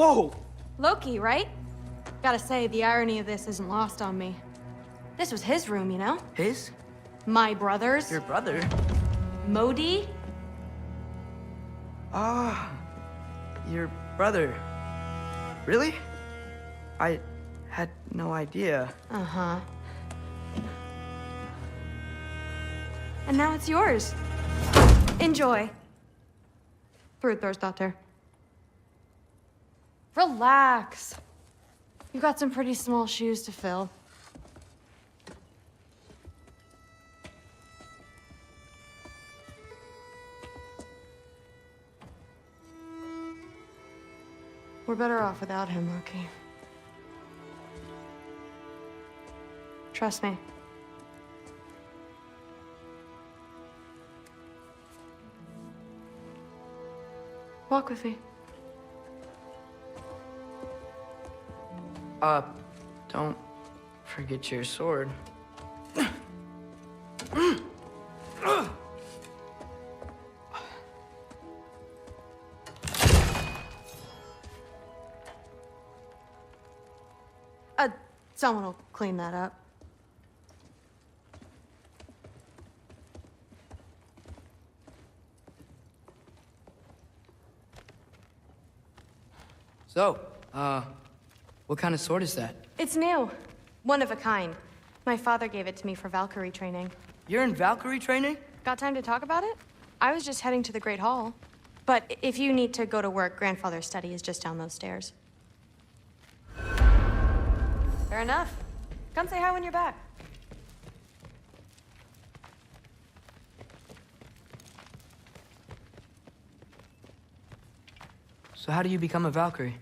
Whoa! Loki, right? Gotta say, the irony of this isn't lost on me. This was his room, you know? His? My brother's. Your brother? Modi? Ah, your brother. Really? I had no idea. Uh-huh. And now it's yours. Enjoy. Daughter. Relax. You got some pretty small shoes to fill. We're better off without him, Loki. Trust me. Walk with me. Don't forget your sword. Someone will clean that up. So, what kind of sword is that? It's new. One of a kind. My father gave it to me for Valkyrie training. You're in Valkyrie training? Got time to talk about it? I was just heading to the Great Hall. But if you need to go to work, Grandfather's study is just down those stairs. Fair enough. Come say hi when you're back. So how do you become a Valkyrie?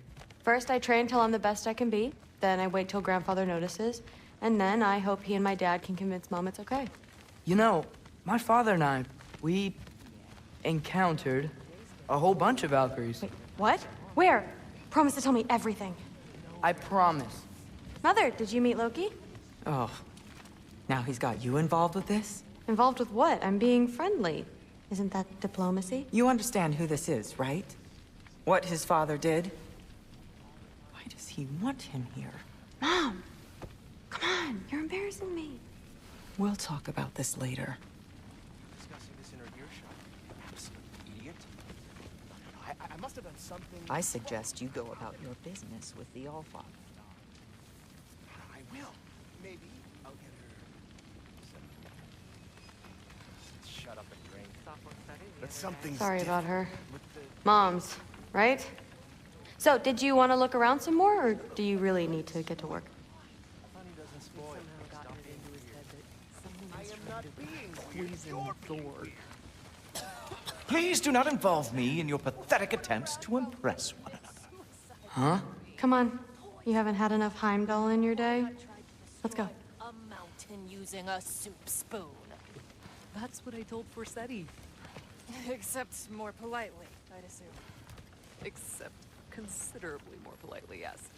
First, I train till I'm the best I can be. Then I wait till Grandfather notices. And then I hope he and my dad can convince Mom it's okay. You know, my father and I, we encountered a whole bunch of Valkyries. Wait, what? Where? Promise to tell me everything. I promise. Mother, did you meet Loki? Oh, now he's got you involved with this? Involved with what? I'm being friendly. Isn't that diplomacy? You understand who this is, right? What his father did? Why does he want him here? Mom! Come on, you're embarrassing me. We'll talk about this later. Discussing this in her earshot. Absolute idiot. I must have done something. I suggest you go about your business with the Allfather. I will. Maybe I'll get her. Shut up and drink. But something's Sorry about different her. with the- Mom's, right? So, did you want to look around some more, or do you really need to get to work? Honey doesn't spoil. Stop being weird. I am not being weird. You're being Please do not involve me in your pathetic attempts to impress one another. Huh? Come on. You haven't had enough Heimdall in your day? Let's go. A mountain using a soup spoon. That's what I told Forsetti. Except more politely, I'd assume. Except considerably more politely, yes.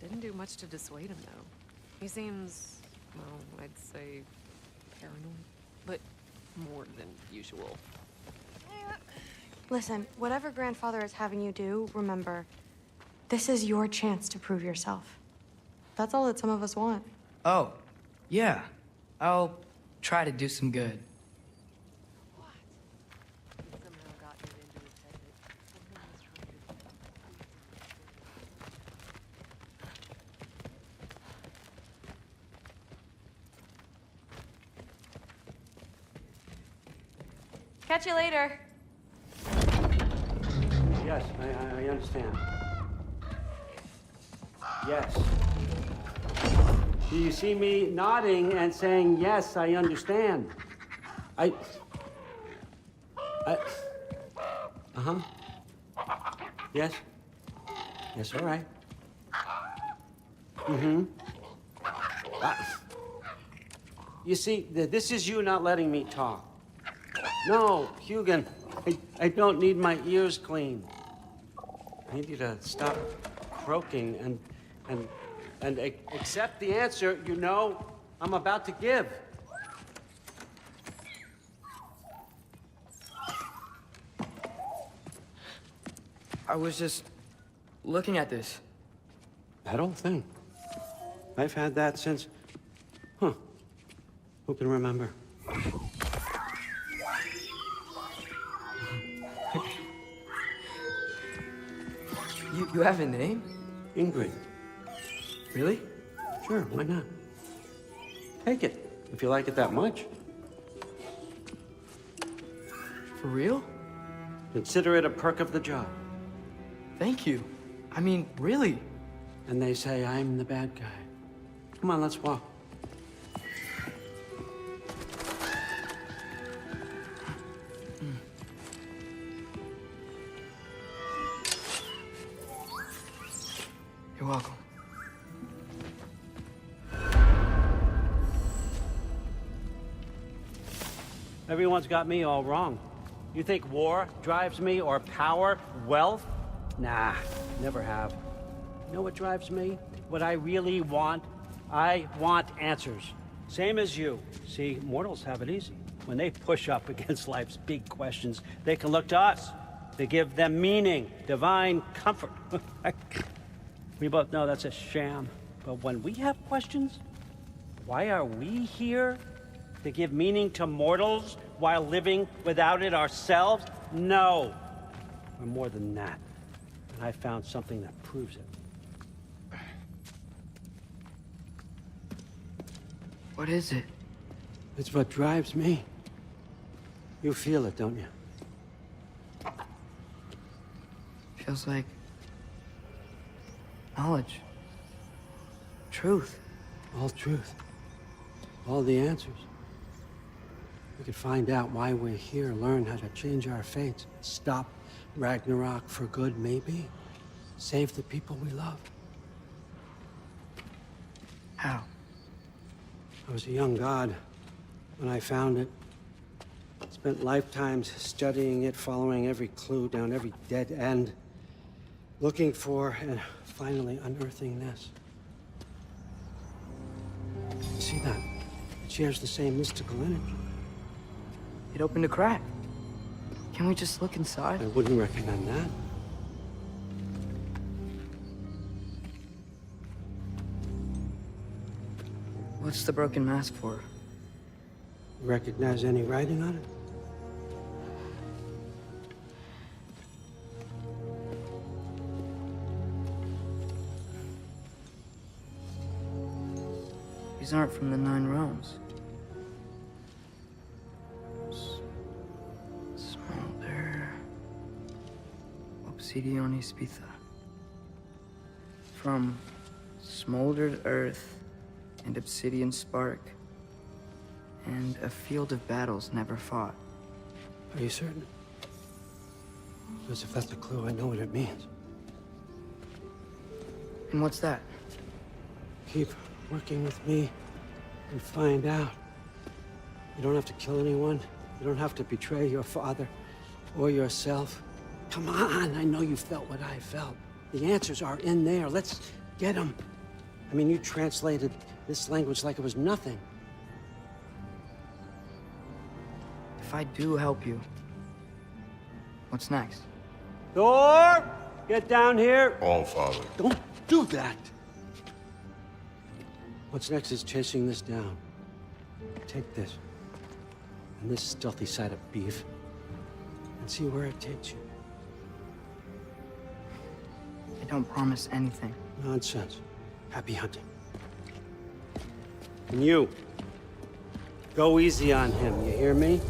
Didn't do much to dissuade him, though. He seems, well, I'd say paranoid, but more than usual. Listen, whatever Grandfather is having you do, remember, this is your chance to prove yourself. That's all that some of us want. Oh, yeah. I'll try to do some good. Catch you later. Yes, I understand. Yes. Do you see me nodding and saying, yes, I understand? Uh-huh. Yes. Yes, all right. Mm-hmm. You see, this is you not letting me talk. No, Hugin, I don't need my ears cleaned. I need you to stop croaking and accept the answer you know I'm about to give. I was just looking at this. That old thing. I've had that since... Huh. Who can remember? You have a name? Ingrid. Really? Sure, why not? Take it, if you like it that much. For real? Consider it a perk of the job. Thank you. I mean, really. And they say I'm the bad guy. Come on, let's walk. You're welcome. Everyone's got me all wrong. You think war drives me, or power, wealth? Nah, never have. You know what drives me? What I really want? I want answers. Same as you. See, mortals have it easy. When they push up against life's big questions, they can look to us to give them meaning, divine comfort. We both know that's a sham. But when we have questions, why are we here? To give meaning to mortals while living without it ourselves? No. We're more than that. And I found something that proves it. What is it? It's what drives me. You feel it, don't you? Feels like knowledge. Truth. All truth. All the answers. We could find out why we're here, learn how to change our fates, stop Ragnarok for good, maybe. Save the people we love. How? I was a young god when I found it. Spent lifetimes studying it, following every clue down every dead end, looking for and finally unearthing this. You see that? It shares the same mystical energy. It opened a crack. Can we just look inside? I wouldn't recommend that. What's the broken mask for? Recognize any writing on it? These aren't from the Nine Realms. Smolder. Obsidione Spitha. From smoldered earth and obsidian spark, and a field of battles never fought. Are you certain? Because if that's a clue, I know what it means. And what's that? Keep working with me and find out. You don't have to kill anyone. You don't have to betray your father or yourself. Come on, I know you felt what I felt. The answers are in there. Let's get them. I mean, you translated this language like it was nothing. If I do help you, what's next? Thor! Get down here! All, Father. Don't do that! What's next is chasing this down. Take this, and this stealthy side of beef, and see where it takes you. I don't promise anything. Nonsense. Happy hunting. And you, go easy on him, you hear me?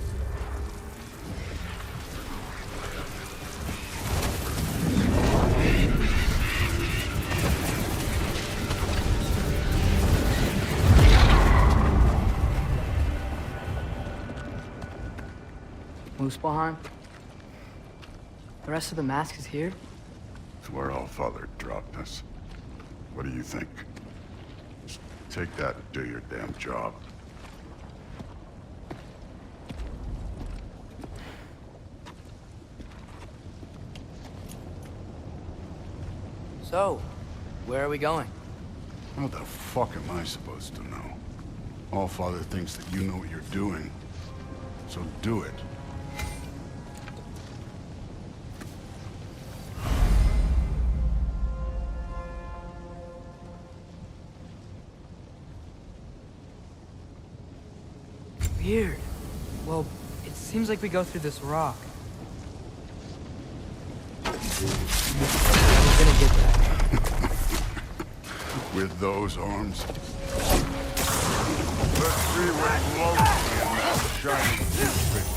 Muspelheim? The rest of the mask is here? It's where All Father dropped us. What do you think? Just take that and do your damn job. So, where are we going? What the fuck am I supposed to know? All Father thinks that you know what you're doing. So do it. Weird. Well, it seems like we go through this rock. We're gonna get that. With those arms. Let's see what floats in that shiny toothpick.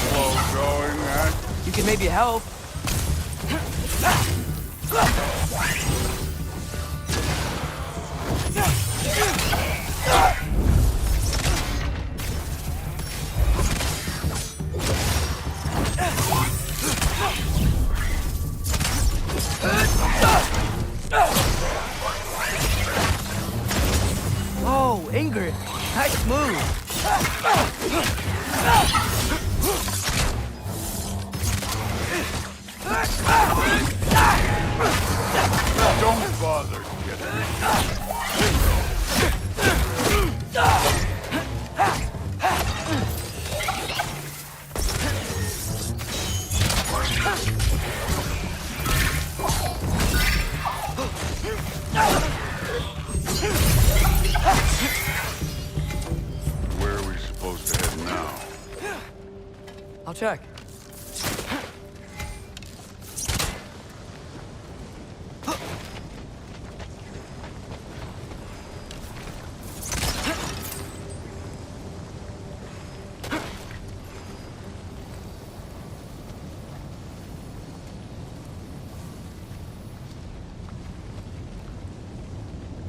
Slow going, that. You can maybe help. Oh, Ingrid, nice move. Don't bother getting me. Where are we supposed to head now? I'll check.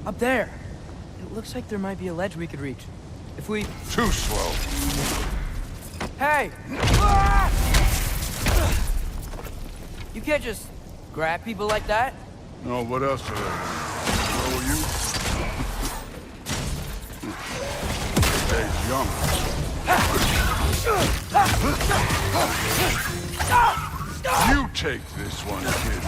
Up there. It looks like there might be a ledge we could reach. If we... Too slow. Hey! You can't just grab people like that. No, what else are there? Where were you? Hey, young. You take this one, kid.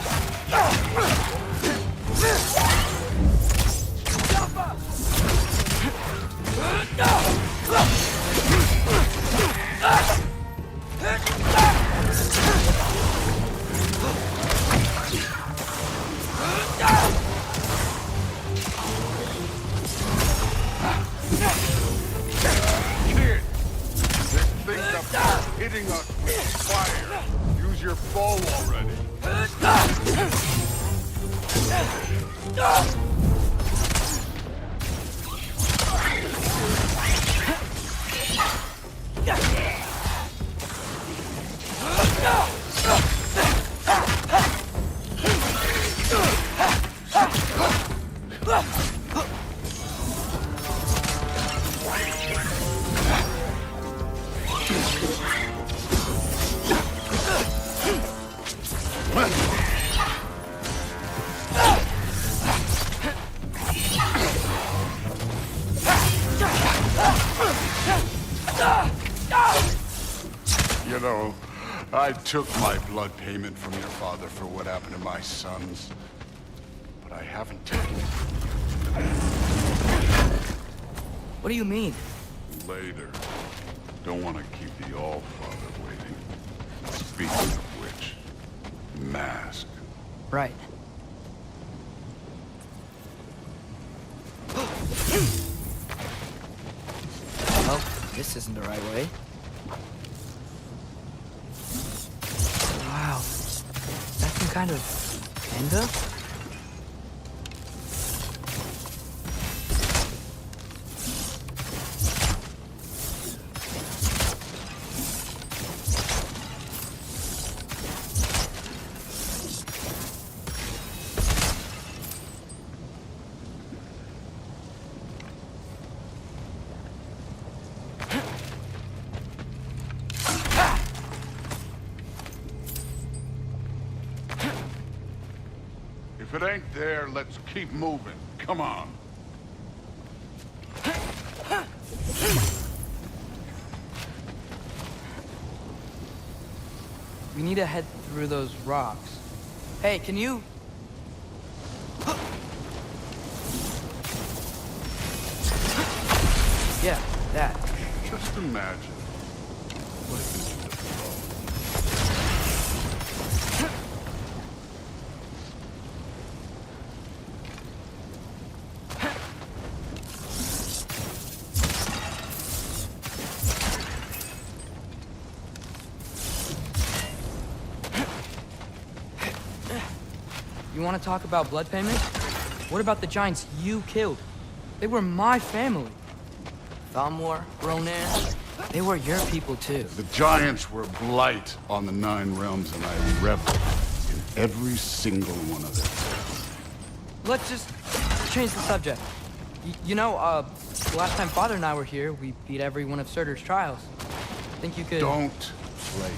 Kid, this thing's up there hitting us with fire. Use your bow already. You know, I took my blood payment from your father for what happened to my sons. But I haven't taken it from you. What do you mean? Later. Don't want to keep the All-Father waiting. Speaking of which, mask. Right. Well, this isn't the right way. Wow. That's some kind of panda? If it ain't there, let's keep moving. Come on. We need to head through those rocks. Hey, can you... Yeah, that. Just imagine. What if it's the You want to talk about blood payment? What about the giants you killed? They were my family. Thamor, Ronan, they were your people too. The giants were blight on the 9 realms, and I reveled in every single one of them. Let's just change the subject. You know, the last time Father and I were here, we beat every one of Surtur's trials. Think you could... Don't play.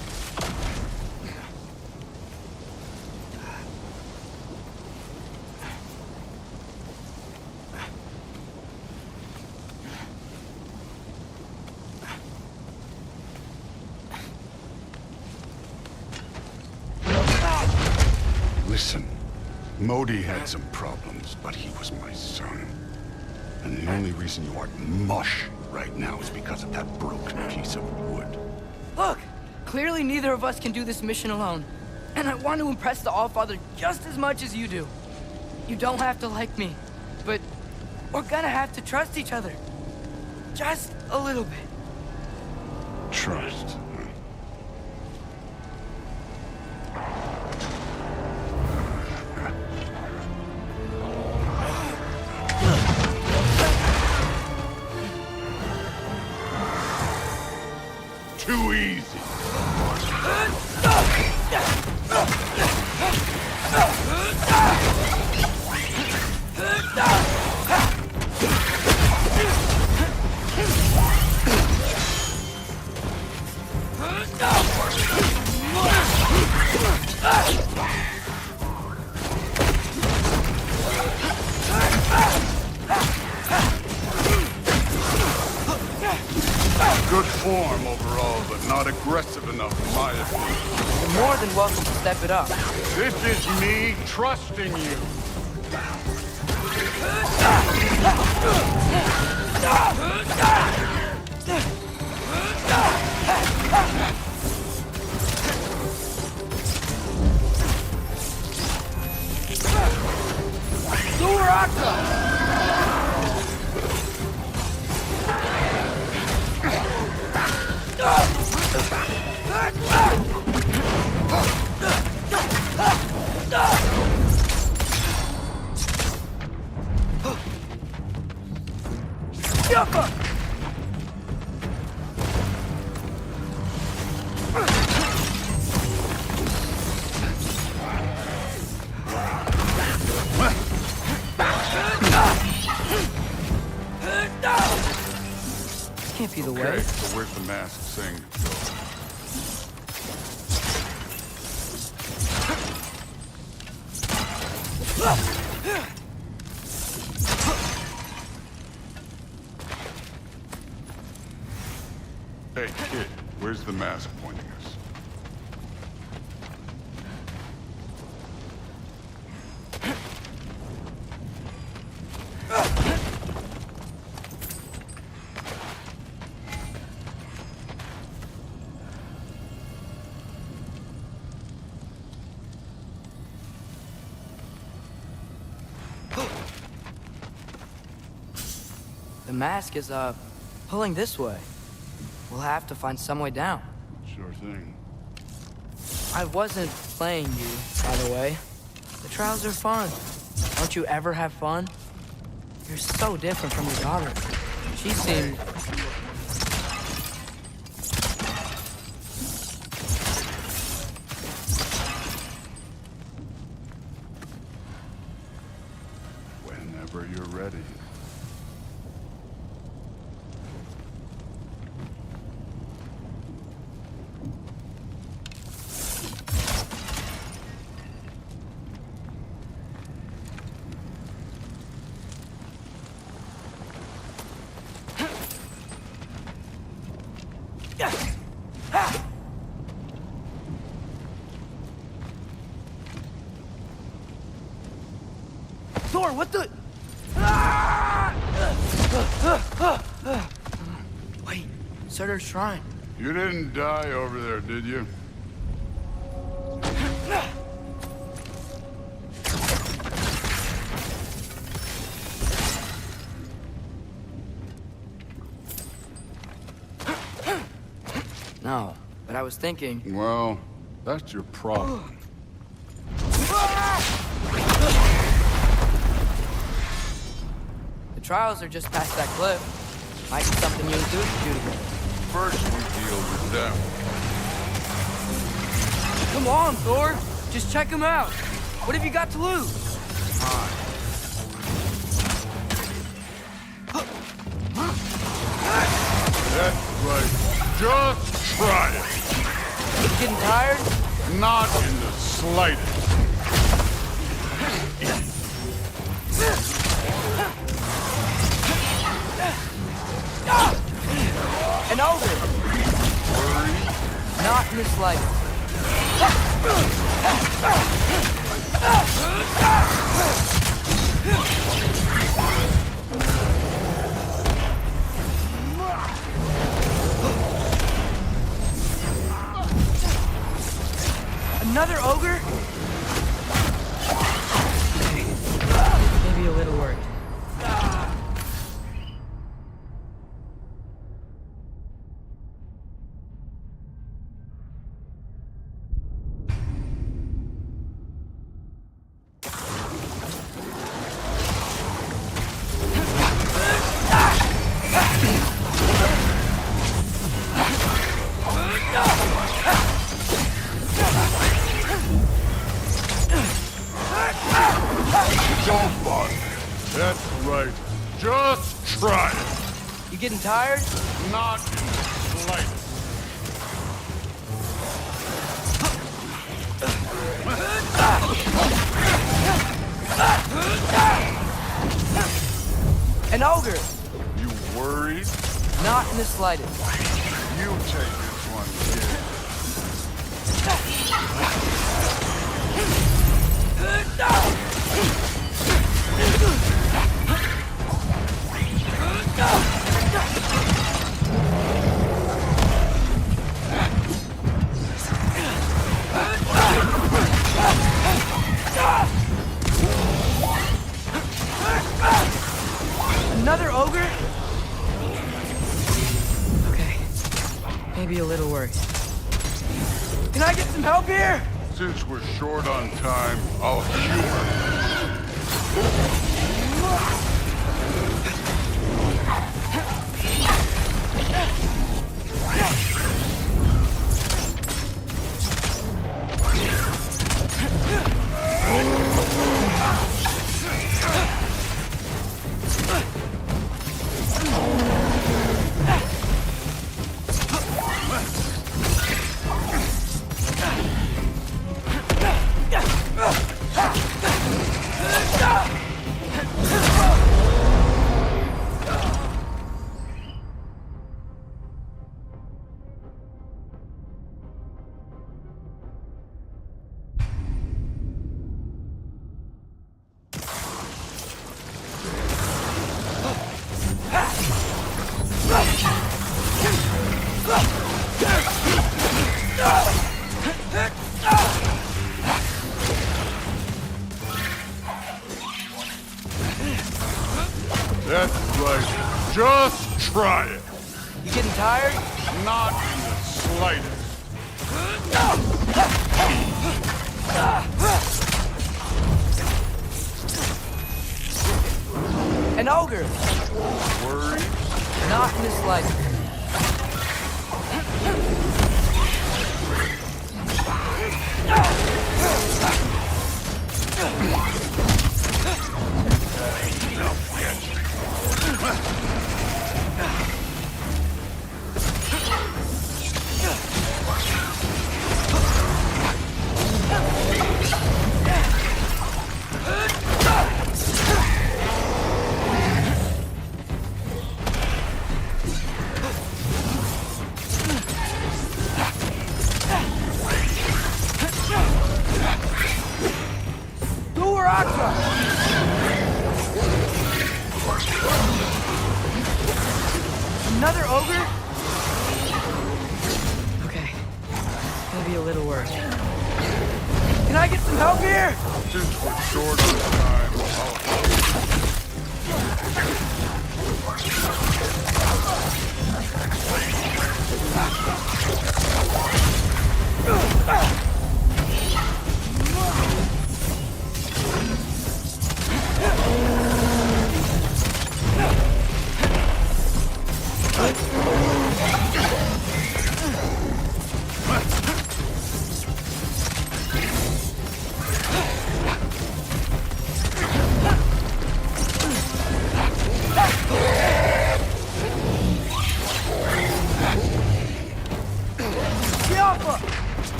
Listen, Modi had some problems, but he was my son. And the only reason you aren't mush right now is because of that broken piece of wood. Look! Clearly neither of us can do this mission alone. And I want to impress the Allfather just as much as you do. You don't have to like me, but we're gonna have to trust each other. Just a little bit. Trust. Too easy. Good form overall, but not aggressive enough in my opinion. You're more than welcome to step it up. This is me trusting you. Can't be the way. Okay, so where's the mask saying to go? Hey, kid, where's the mask pointing us? The mask is, pulling this way. We'll have to find some way down. Sure thing. I wasn't playing you, by the way. The trials are fun. Don't you ever have fun? You're so different from your daughter. She seemed... Whenever you're ready. Thor, what the... Wait, Surtur's shrine. You didn't die over there, did you? No, but I was thinking... Well, that's your problem. trials are just past that cliff. Might be something you and Zeus can do together. First we deal with them. Come on, Thor. Just check him out. What have you got to lose? That's right. Just try it. You getting tired? Not in the slightest. An ogre. Not in the slightest. Another ogre? Maybe a little worried. Don't bother. That's right. Just try it. You getting tired? Not in the slightest. An ogre. You worried? Not in the slightest. You take this one, kid. Another ogre? Okay. Maybe a little worried. Can I get some help here? Since we're short on time, I'll humor. That's right. Just try it. You getting tired? Not in the slightest. An ogre. Worried? Not in the slightest. Another ogre? Okay. Maybe a little worried. Can I get some help here? Since we're short on time, I'll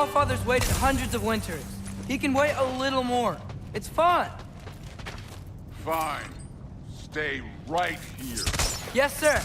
Allfather's waited hundreds of winters. He can wait a little more. It's fun. Fine. Stay right here. Yes, sir.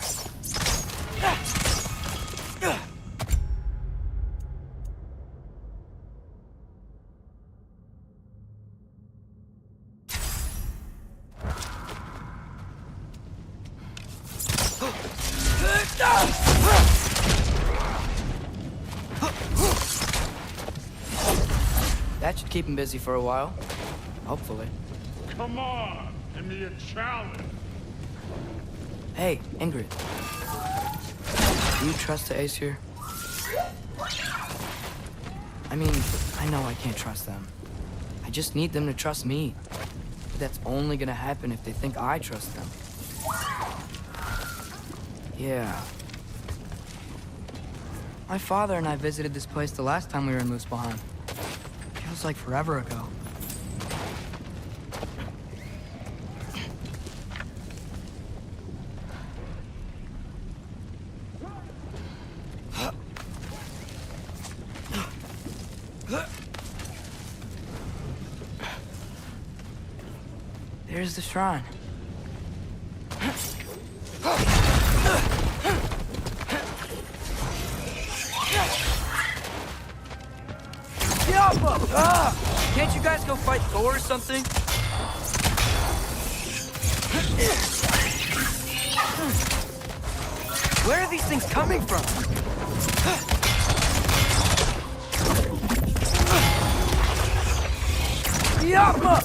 That should keep him busy for a while. Hopefully. Come on, give me a challenge. Hey, Ingrid. Do you trust the ACER? I mean, I know I can't trust them. I just need them to trust me. But that's only gonna happen if they think I trust them. Yeah. My father and I visited this place the last time we were in Muspelheim. Feels like forever ago. There's the shrine. Can't you guys go fight Thor or something? Where are these things coming from? Yappa!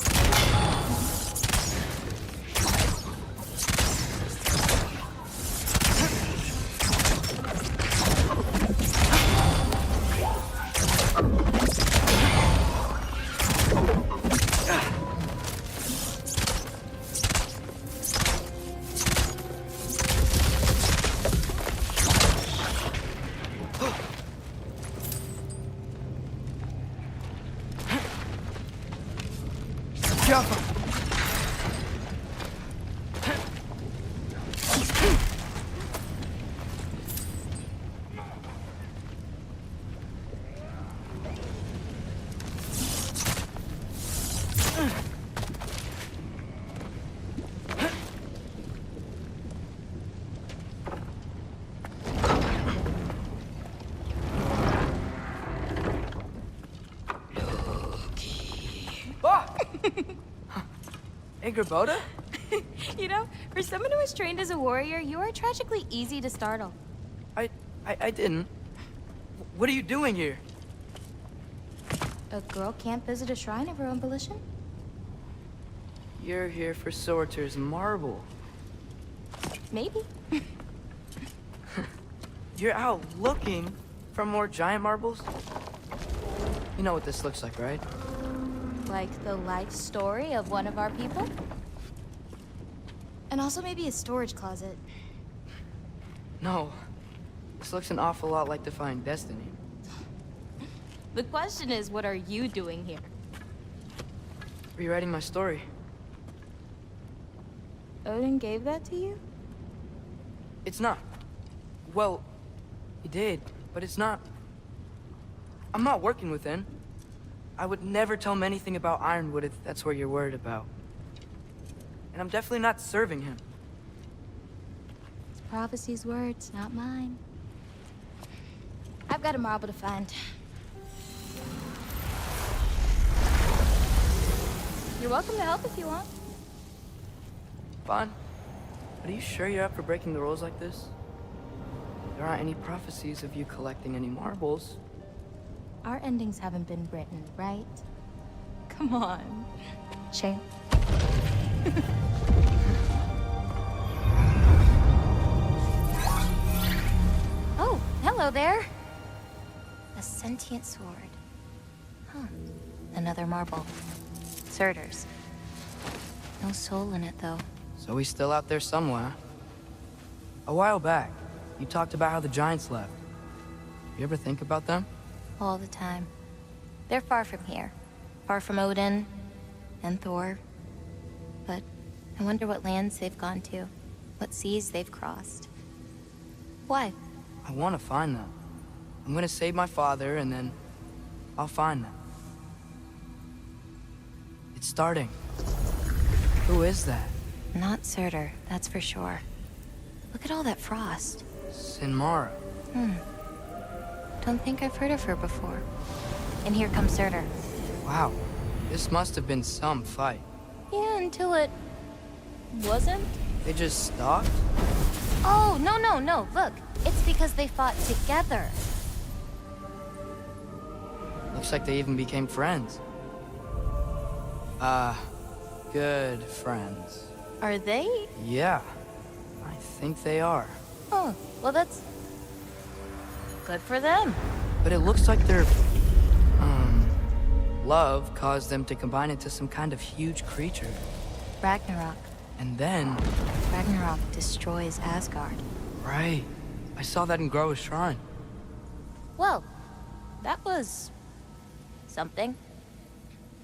Boda? You know, for someone who was trained as a warrior, you are tragically easy to startle. I didn't. What are you doing here? A girl can't visit a shrine of her own volition? You're here for Sorter's marble. Maybe. You're out looking for more giant marbles? You know what this looks like, right? Like the life story of one of our people? And also maybe a storage closet. No. This looks an awful lot like Defying Destiny. The question is, what are you doing here? Rewriting my story. Odin gave that to you? It's not. Well, he did, but it's not. I'm not working with him. I would never tell him anything about Ironwood if that's what you're worried about. And I'm definitely not serving him. It's prophecy's words, not mine. I've got a marble to find. You're welcome to help if you want. Fine. But are you sure you're up for breaking the rules like this? There aren't any prophecies of you collecting any marbles. Our endings haven't been written, right? Come on, champ. Oh, hello there. A sentient sword. Huh. Another marble. Surtur's. No soul in it, though. So he's still out there somewhere. A while back, you talked about how the Giants left. You ever think about them? All the time. They're far from here. Far from Odin and Thor. But I wonder what lands they've gone to. What seas they've crossed. Why? I want to find them. I'm gonna save my father and then I'll find them. It's starting. Who is that? Not Surtur, that's for sure. Look at all that frost. Sinmara. Don't think I've heard of her before. And here comes Surtur. Wow. This must have been some fight. Yeah, until it... wasn't? They just stopped? Oh, no. Look, it's because they fought together. Looks like they even became friends. Good friends. Are they? Yeah, I think they are. Oh, well that's... good for them. But it looks like their, love caused them to combine into some kind of huge creature. Ragnarok. And then... Ragnarok destroys Asgard. Right. I saw that in Gmgow's shrine. Well, that was... something.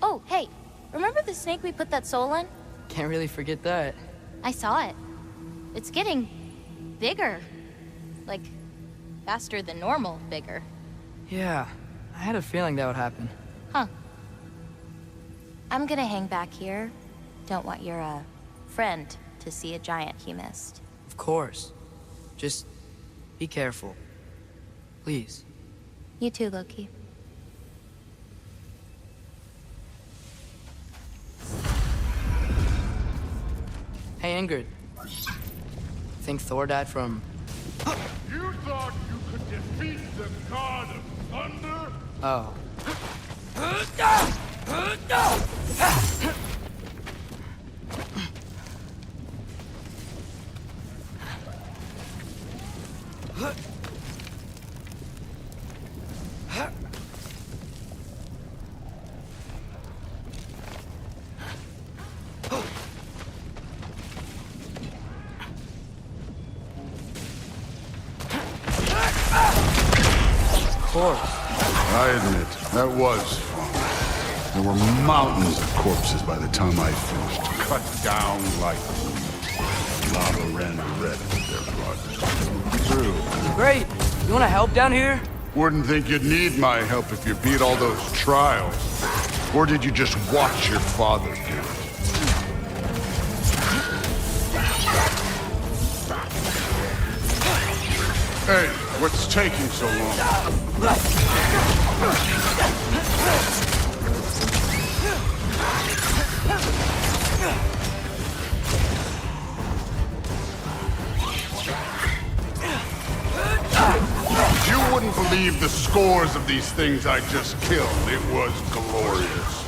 Oh, hey, remember the snake we put that soul in? Can't really forget that. I saw it. It's getting... bigger. Like, faster than normal bigger. Yeah, I had a feeling that would happen. Huh. I'm gonna hang back here. Don't want your, friend to see a giant he missed. Of course. Just be careful. Please. You too, Loki. Hey, Ingrid. Think Thor died from... You thought you could defeat the god of thunder? Oh. Of course. I admit, that was fun. There were mountains of corpses by the time I finished. Cut down like weeds. Lava ran red with their blood. True. Great. You want to help down here? Wouldn't think you'd need my help if you beat all those trials. Or did you just watch your father do it? Hey, what's taking so long? You wouldn't believe the scores of these things I just killed. It was glorious.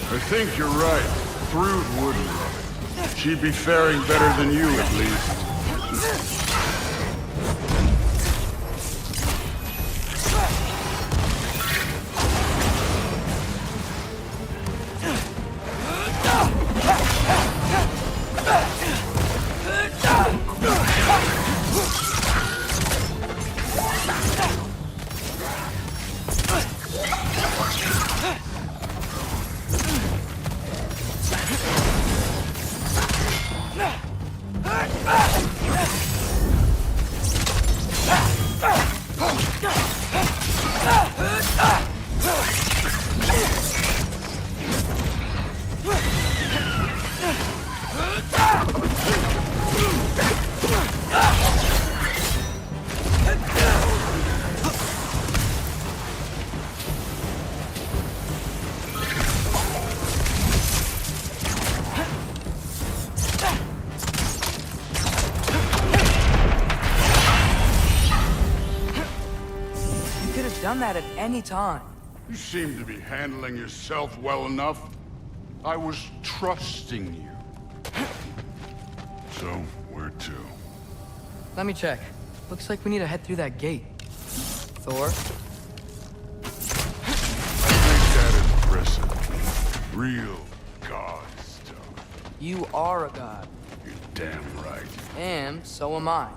I think you're right. Thrud wouldn't love it. She'd be faring better than you, at least. Done that at any time. You seem to be handling yourself well enough. I was trusting you. So, where to? Let me check. Looks like we need to head through that gate. Thor? I think that is impressive. Real god stuff. You are a god. You're damn right. And so am I.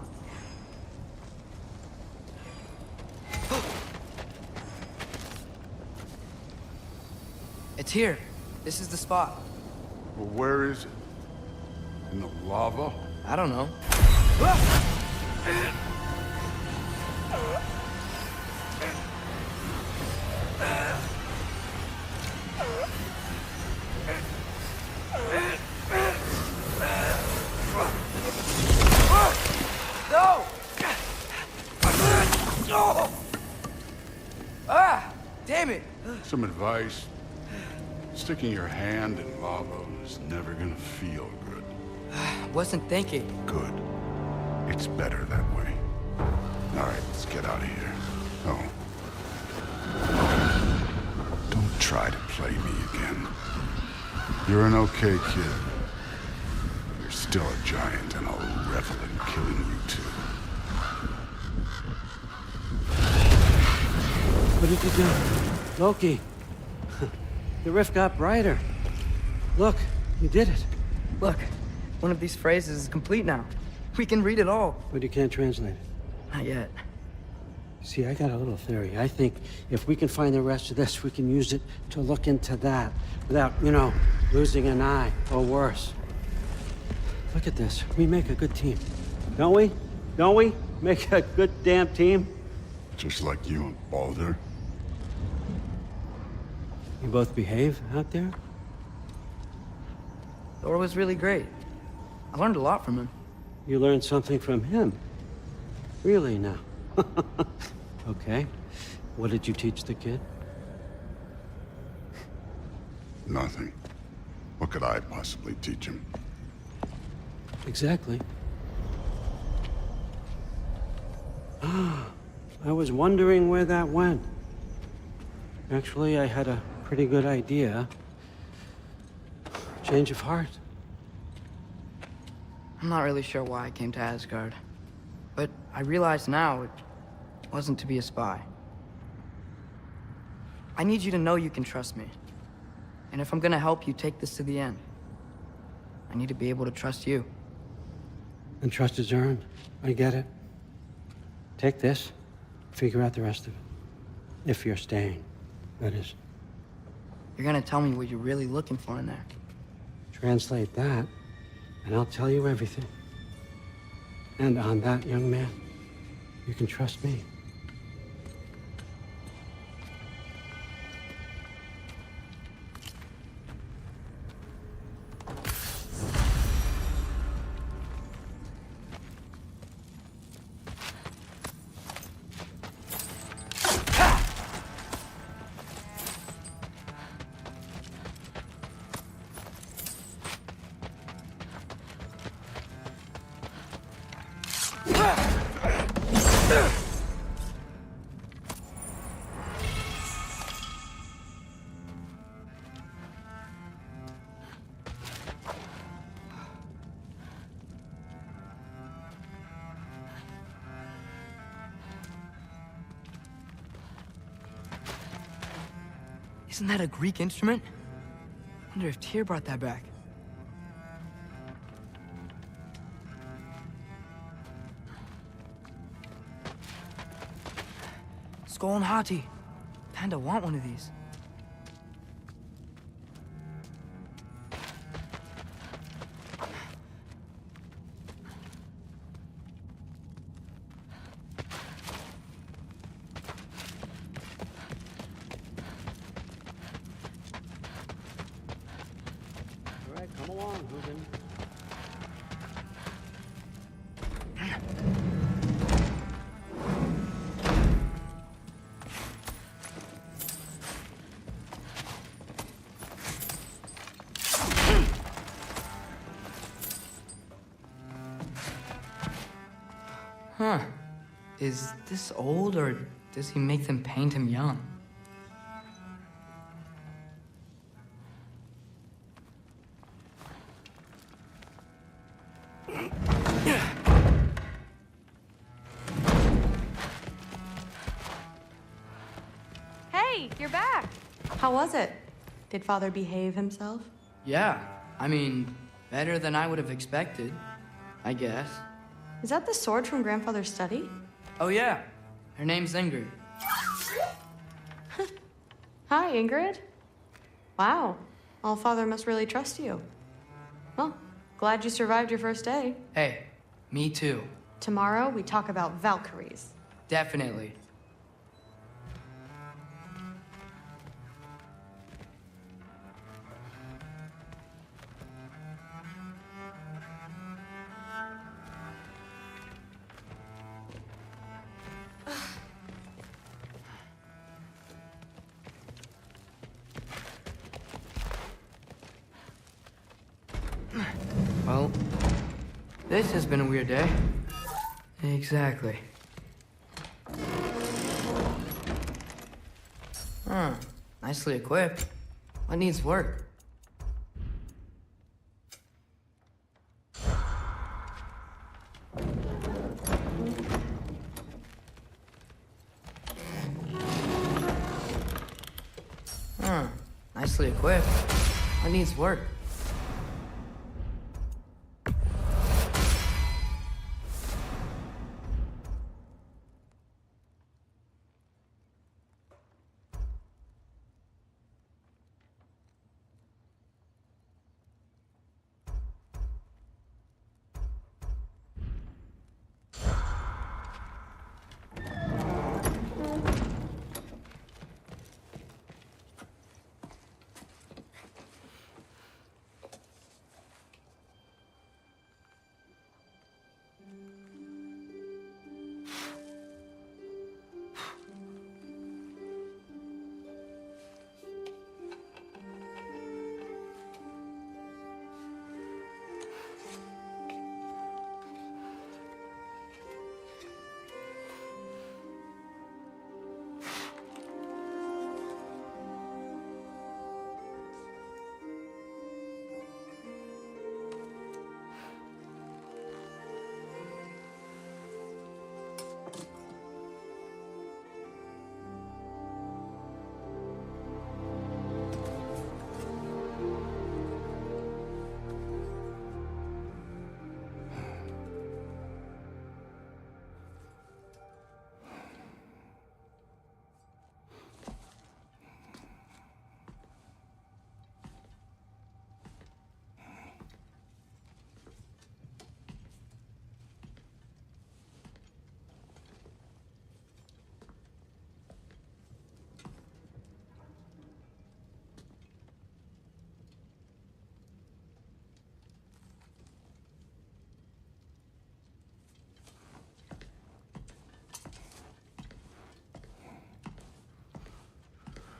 It's here. This is the spot. Well, where is it? In the lava? I don't know. No! Ah! Damn it! Some advice. Sticking your hand in lava is never gonna feel good. Wasn't thinking. Good. It's better that way. All right, let's get out of here. Oh. Don't try to play me again. You're an okay kid. You're still a giant, and I'll revel in killing you too. What did you do? Loki. The rift got brighter. Look, you did it. Look, one of these phrases is complete now. We can read it all. But you can't translate it. Not yet. See, I got a little theory. I think if we can find the rest of this, we can use it to look into that without, losing an eye or worse. Look at this. We make a good team. Don't we? Don't we? Make a good damn team? Just like you and Baldur. You both behave out there? Thor was really great. I learned a lot from him. You learned something from him? Really now? Okay. What did you teach the kid? Nothing. What could I possibly teach him? Exactly. I was wondering where that went. Actually, I had a pretty good idea. Change of heart. I'm not really sure why I came to Asgard. But I realize now it wasn't to be a spy. I need you to know you can trust me. And if I'm gonna help you take this to the end, I need to be able to trust you. And trust is earned. I get it. Take this, figure out the rest of it. If you're staying, that is. You're gonna tell me what you're really looking for in there. Translate that, and I'll tell you everything. And on that, young man, you can trust me. Isn't that a Greek instrument? Wonder if Tyr brought that back. Skull and Hati. Kinda want one of these. All right, come along, Hugin. Huh. Is this old, or does he make them paint him young? Hey, you're back. How was it? Did Father behave himself? Yeah. I mean, better than I would have expected, I guess. Is that the sword from Grandfather's study? Oh, yeah. Her name's Ingrid. Hi, Ingrid. Wow. Allfather must really trust you. Well, glad you survived your first day. Hey, me too. Tomorrow, we talk about Valkyries. Definitely. Well, this has been a weird day. Exactly. Nicely equipped. What needs work? Nicely equipped. What needs work?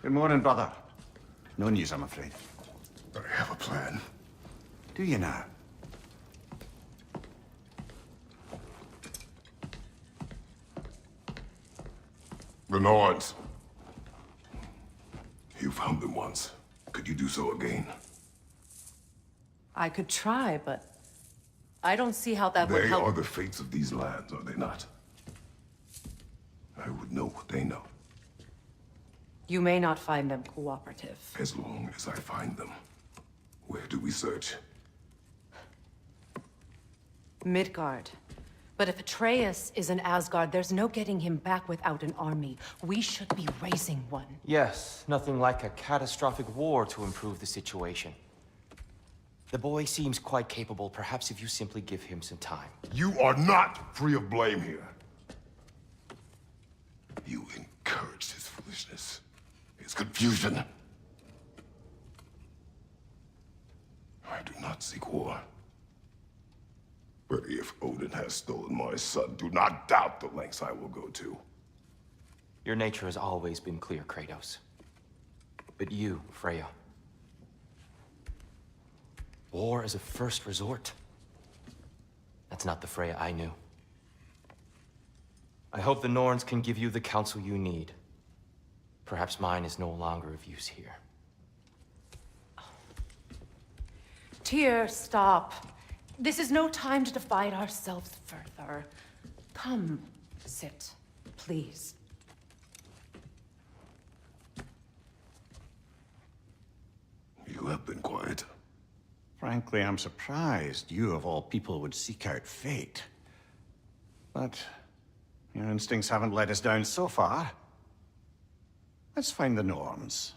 Good morning, brother. No news, I'm afraid. I have a plan. Do you now? The Norns. You found them once. Could you do so again? I could try, but I don't see how that would help. They are the fates of these lands, are they not? I would know what they know. You may not find them cooperative. As long as I find them. Where do we search? Midgard. But if Atreus is in Asgard, there's no getting him back without an army. We should be raising one. Yes, nothing like a catastrophic war to improve the situation. The boy seems quite capable. Perhaps if you simply give him some time. You are not free of blame here. You encouraged his foolishness. His confusion. I do not seek war. But if Odin has stolen my son, do not doubt the lengths I will go to. Your nature has always been clear, Kratos. But you, Freya. War as a first resort. That's not the Freya I knew. I hope the Norns can give you the counsel you need. Perhaps mine is no longer of use here. Tyr, stop. This is no time to divide ourselves further. Come, sit, please. You have been quiet. Frankly, I'm surprised you of all people would seek out fate. But your instincts haven't let us down so far. Let's find the Norns.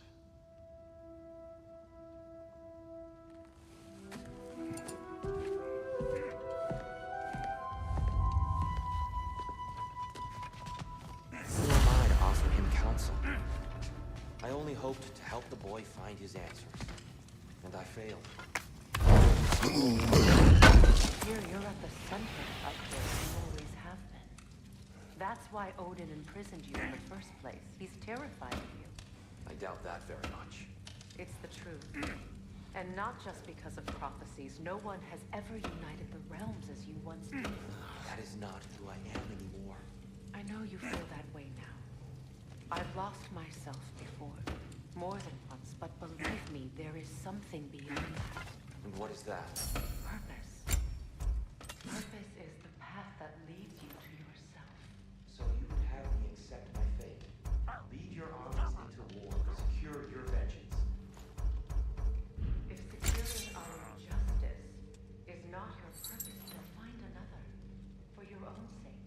boy find his answers. And I failed. Here, you're at the center of this. You always have been. That's why Odin imprisoned you in the first place. He's terrified of you. I doubt that very much. It's the truth. And not just because of prophecies. No one has ever united the realms as you once did. That is not who I am anymore. I know you feel that way now. I've lost myself before. More than once, but believe me, there is something beyond that. And what is that? Purpose. Purpose is the path that leads you to yourself. So you would have me accept my fate. Lead your armies into war, secure your vengeance. If securing our justice is not your purpose, then find another. For your own sake.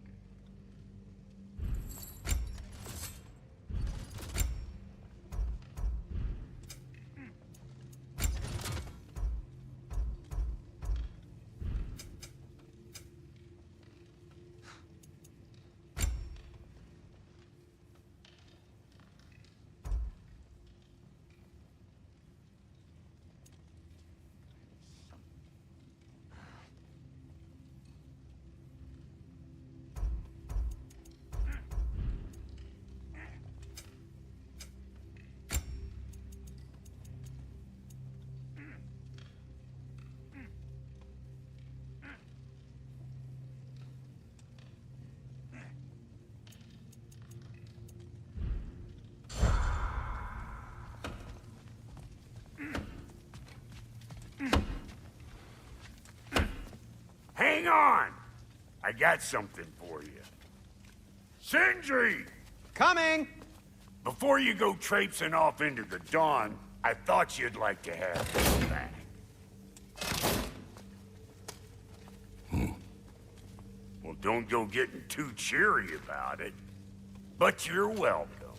Hang on! I got something for you. Sindri! Coming! Before you go traipsing off into the dawn, I thought you'd like to have this back. Well, don't go getting too cheery about it. But you're welcome.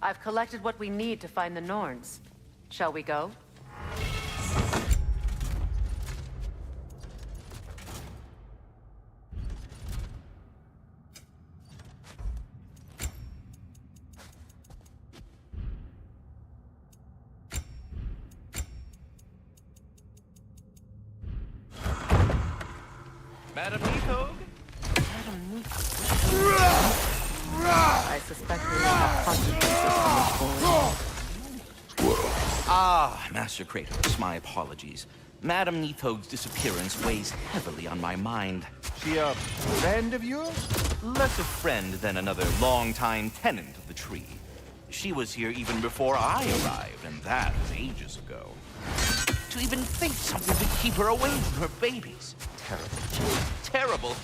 I've collected what we need to find the Norns. Shall we go? Madam Nithog? Madam Nithog. I suspect we have consequences going on. Ah, Master Kratos, my apologies. Madam Nithog's disappearance weighs heavily on my mind. She a friend of yours? Less a friend than another longtime tenant of the tree. She was here even before I arrived, and that was ages ago. To even think something could keep her away from her babies. Terrible. Terrible.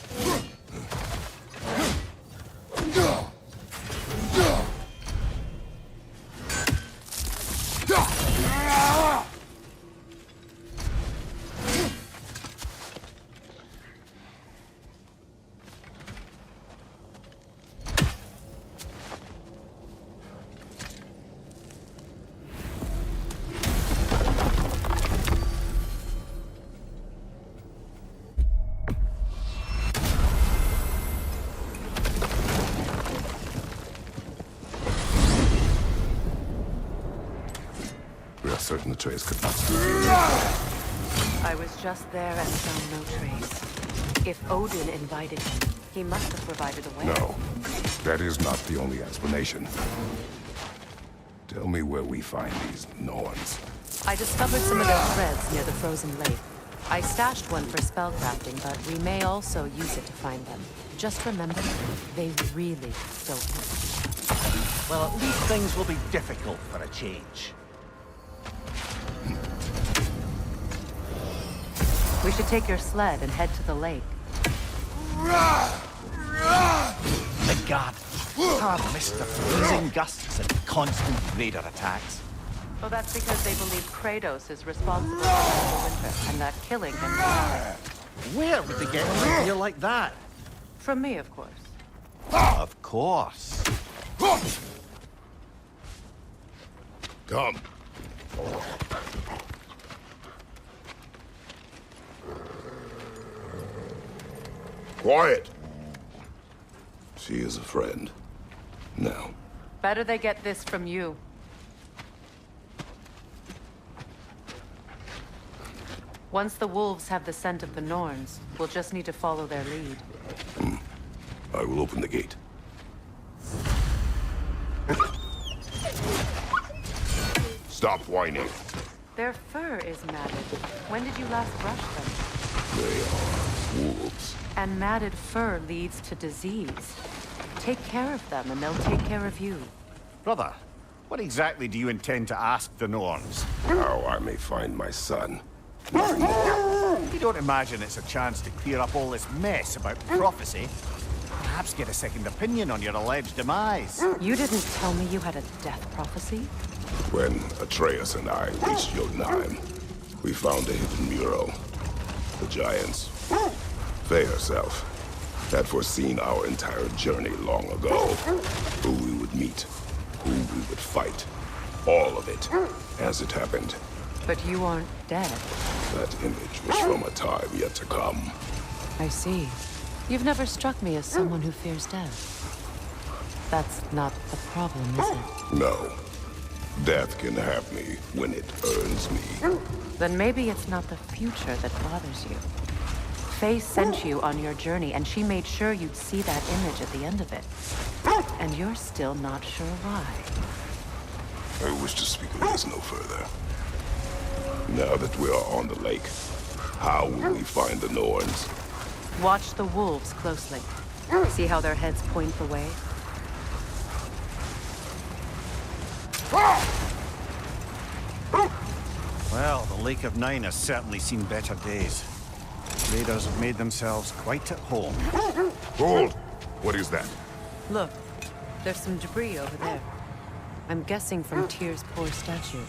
We are certain the trace could not be. I was just there and found no trace. If Odin invited him, he must have provided a way. No, that is not the only explanation. Tell me where we find these Norns. I discovered some of their threads near the frozen lake. I stashed one for spellcrafting, but we may also use it to find them. Just remember, they really don't move. Well, at least things will be difficult for a change. We should take your sled and head to the lake. The god! Ah, missed the freezing gusts and constant raider attacks. Well, that's because they believe Kratos is responsible for the winter, and that killing him will Where would they get an idea like that? From me, of course. Of course. Come. Quiet. She is a friend. Now. Better they get this from you. Once the wolves have the scent of the Norns, we'll just need to follow their lead. I will open the gate. Stop whining. Their fur is matted. When did you last brush them? They are wolves. And matted fur leads to disease. Take care of them, and they'll take care of you. Brother, what exactly do you intend to ask the Norns? How I may find my son. You don't imagine it's a chance to clear up all this mess about prophecy? Perhaps get a second opinion on your alleged demise. You didn't tell me you had a death prophecy? When Atreus and I reached Jotunheim, we found a hidden mural. The Giants, Faye herself, had foreseen our entire journey long ago. Who we would meet, who we would fight. All of it, as it happened. But you aren't dead. That image was from a time yet to come. I see. You've never struck me as someone who fears death. That's not the problem, is it? No. Death can have me when it earns me. Then maybe it's not the future that bothers you. Faye sent you on your journey, and she made sure you'd see that image at the end of it. And you're still not sure why. I wish to speak of this no further. Now that we are on the lake, how will we find the Norns? Watch the wolves closely. See how their heads point the way? Well, the Lake of Nine has certainly seen better days. Raiders have made themselves quite at home. Hold! What is that? Look, there's some debris over there. I'm guessing from Tyr's poor statue.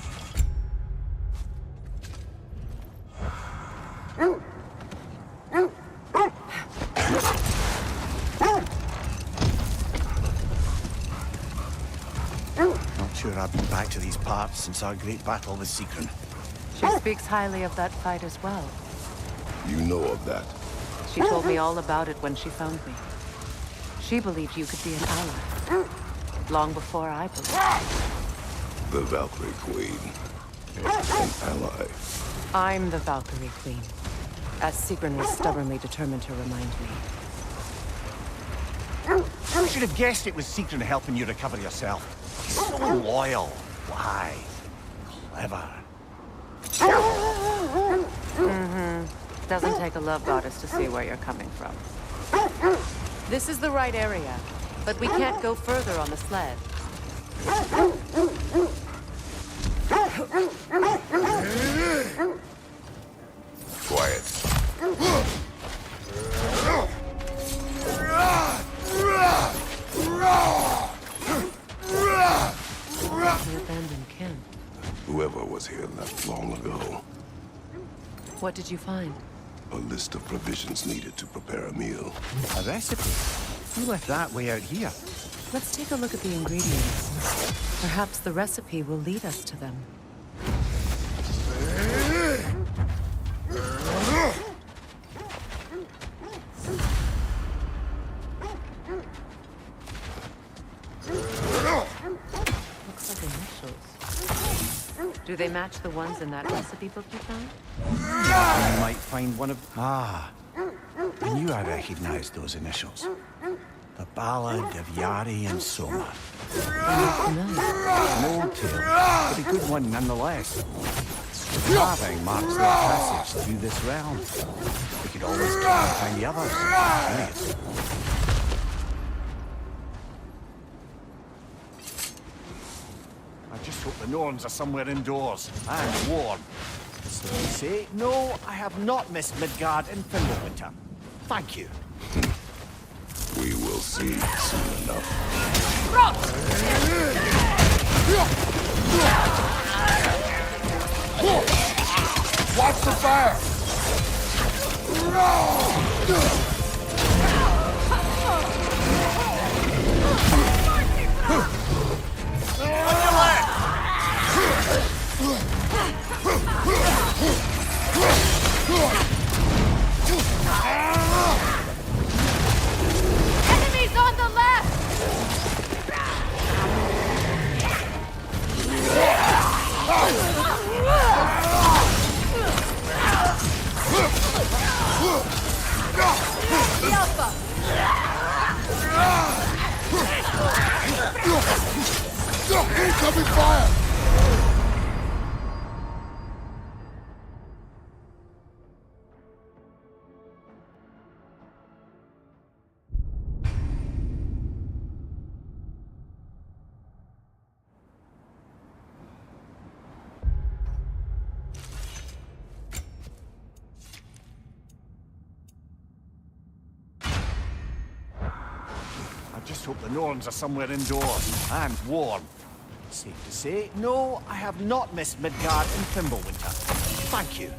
Not sure I've been back to these parts since our great battle with Sigrun. She speaks highly of that fight as well. You know of that? She told me all about it when she found me. She believed you could be an ally. Long before I believed. The Valkyrie Queen. An ally. I'm the Valkyrie Queen, as Sigrun was stubbornly determined to remind me. I should have guessed it was Sigrun helping you recover yourself. So loyal. Why? Clever. Mm-hmm. Doesn't take a love goddess to see where you're coming from. This is the right area, but we can't go further on the sled. Quiet. The abandoned camp. Whoever was here left long ago. What did you find? A list of provisions needed to prepare a meal. A recipe? Who left that way out here? Let's take a look at the ingredients. Perhaps the recipe will lead us to them. Looks like initials. Do they match the ones in that recipe book you found? I might find one of... Ah, I knew I recognized those initials. The Ballad of Yari and Soma. An old tale, but a good one nonetheless. The carving marks their passage through this realm. We could always try and find the others. Right. I just hope the Norns are somewhere indoors and warm. So they say, no, I have not missed Midgard in Fimbulwinter. Thank you. We will see soon enough. Watch the fire! Enemies on the left! the Alpha! Incoming fire! I just hope the Norns are somewhere indoors and warm. Safe to say, no, I have not missed Midgard and Fimbulwinter. Thank you.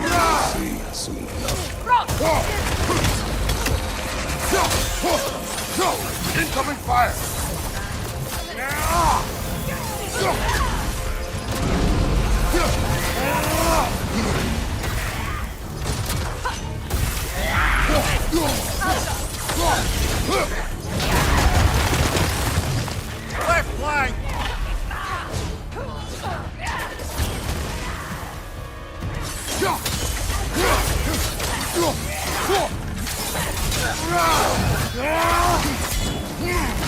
We'll see soon enough. Incoming fire! Left flank!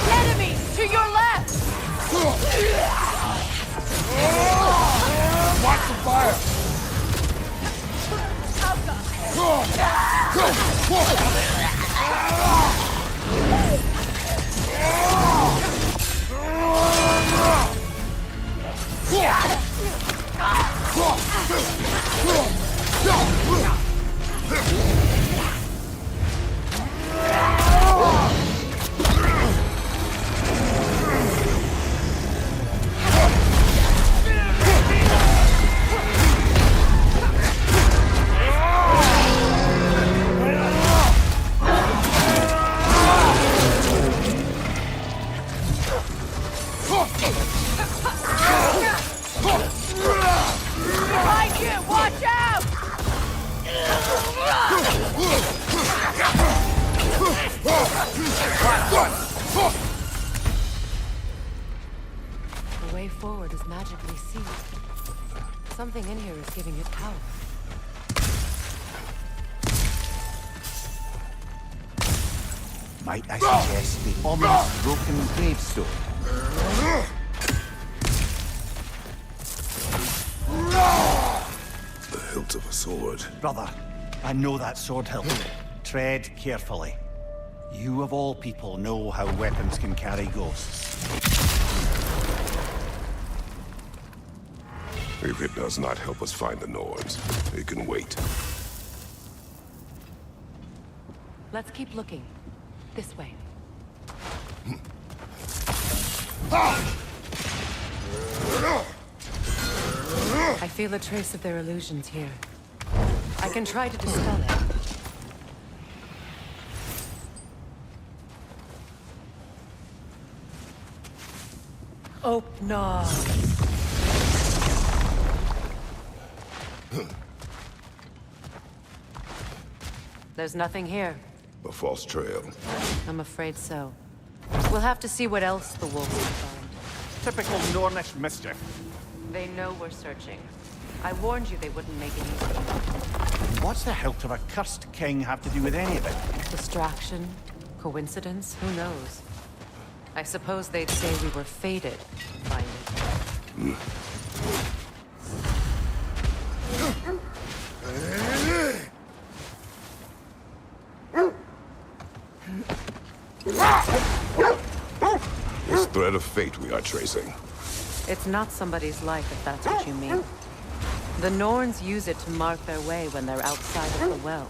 Enemy! To your left! Watch the fire! Behind you! Watch out! The way forward is magically sealed. Something in here is giving it power. Might I suggest the ominous broken gravestone? The hilt of a sword. Brother, I know that sword hilt. Tread carefully. You of all people know how weapons can carry ghosts. If it does not help us find the Norns, it can wait. Let's keep looking. This way. I feel a trace of their illusions here. I can try to dispel it. Oh, no. There's nothing here. A false trail. I'm afraid so. We'll have to see what else the wolves can find. Typical Nornish mischief. They know we're searching. I warned you they wouldn't make it easy. What's the hilt of a cursed king have to do with any of it? Distraction? Coincidence? Who knows? I suppose they'd say we were fated to find it. This thread of fate we are tracing. It's not somebody's life, if that's what you mean. The Norns use it to mark their way when they're outside of the well.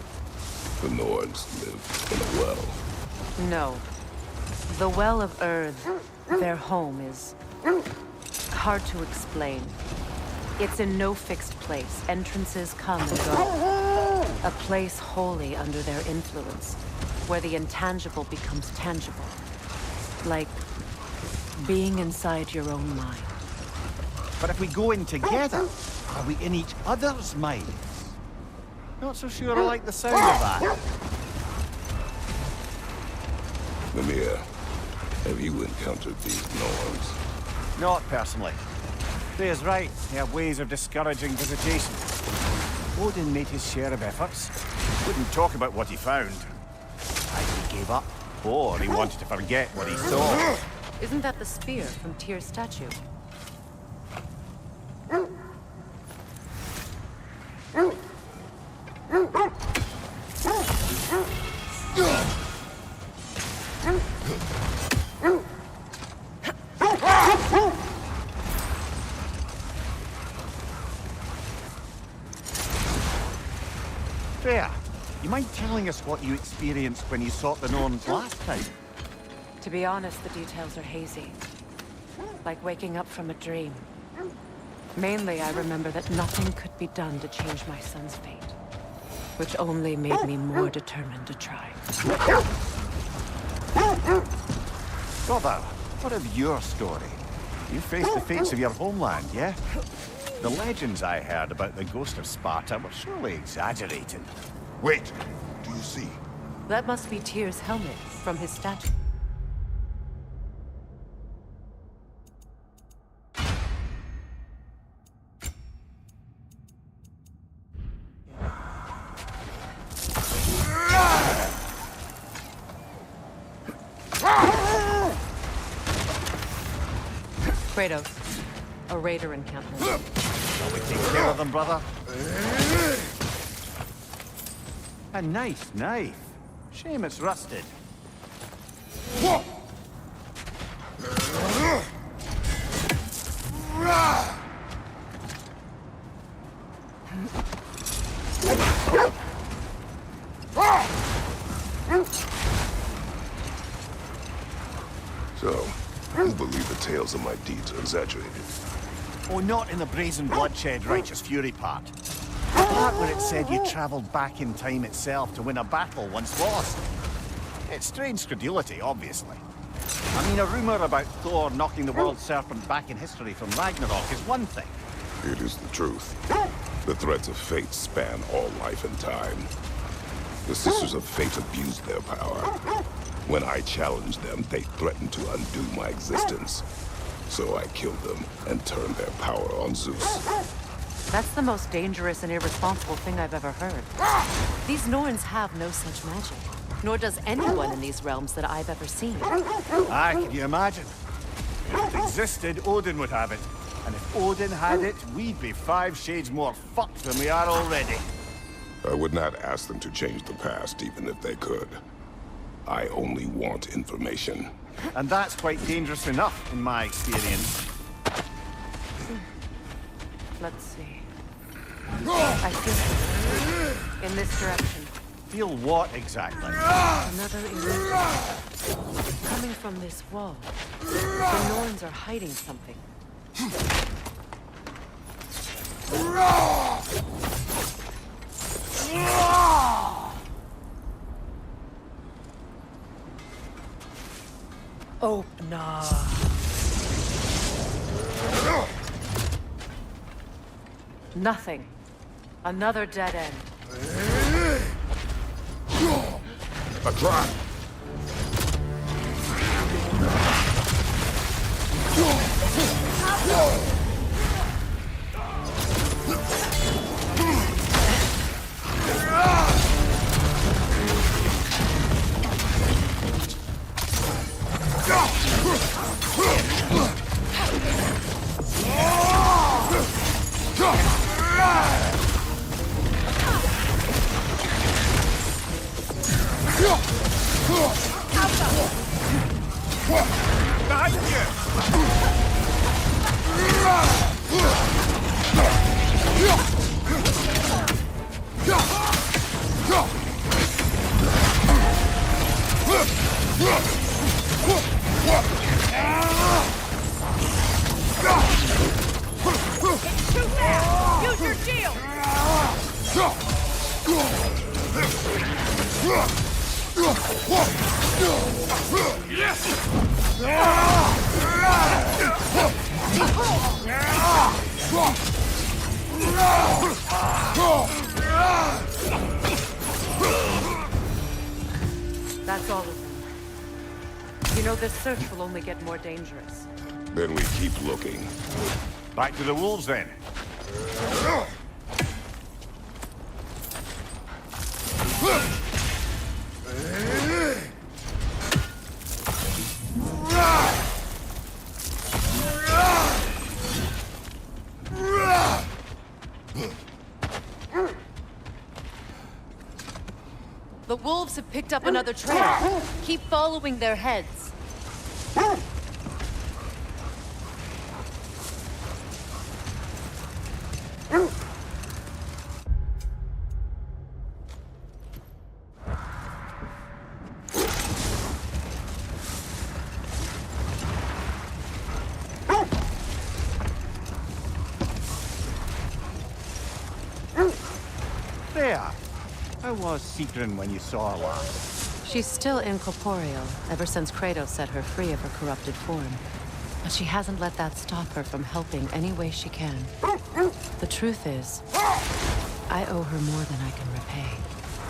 The Norns live in a well. No. The Well of Earth, their home, is hard to explain. It's in no fixed place. Entrances come and go. A place wholly under their influence, where the intangible becomes tangible. Like being inside your own mind. But if we go in together, are we in each other's minds? Not so sure I like the sound of that. Mimir, have you encountered these Norns? Not personally. Freya's right. They have ways of discouraging visitation. Odin made his share of efforts. Wouldn't talk about what he found. Either he gave up, or he wanted to forget what he saw. Isn't that the spear from Tyr's statue? Freya, you mind telling us what you experienced when you sought the Norns last time? To be honest, the details are hazy. Like waking up from a dream. Mainly, I remember that nothing could be done to change my son's fate. Which only made me more determined to try. Brother, what of your story? You faced the fates of your homeland, yeah? The legends I heard about the ghost of Sparta were surely exaggerated. Wait, do you see? That must be Tyr's helmet from his statue. Kratos, a raider encampment. Shall we take care of them, brother? A nice knife. Shame it's rusted. So, you believe the tales of my deeds are exaggerated? Oh, not in the brazen bloodshed righteous fury part. The part where it said you traveled back in time itself to win a battle once lost. It's strange credulity, obviously. I mean, a rumor about Thor knocking the world serpent back in history from Ragnarok is one thing. It is the truth. The threads of fate span all life and time. The Sisters of Fate abused their power. When I challenged them, they threatened to undo my existence. So I killed them and turned their power on Zeus. That's the most dangerous and irresponsible thing I've ever heard. These Norns have no such magic. Nor does anyone in these realms that I've ever seen. Ah, can you imagine? If it existed, Odin would have it. And if Odin had it, we'd be 5 shades more fucked than we are already. I would not ask them to change the past, even if they could. I only want information. And that's quite dangerous enough, in my experience. Let's see. I feel in this direction. Feel what exactly? Another illusion. Coming from this wall. The Norns are hiding something. Oh, no. Nothing. Another dead end. A trap! Use your shield! That's all of them. You know, this search will only get more dangerous. Then we keep looking. Back to the wolves, then. The wolves have picked up another trail. Keep following their heads. There. How was Sigrun when you saw her last? She's still incorporeal, ever since KREO set her free of her corrupted form. But she hasn't let that stop her from helping any way she can. The truth is, I owe her more than I can repay.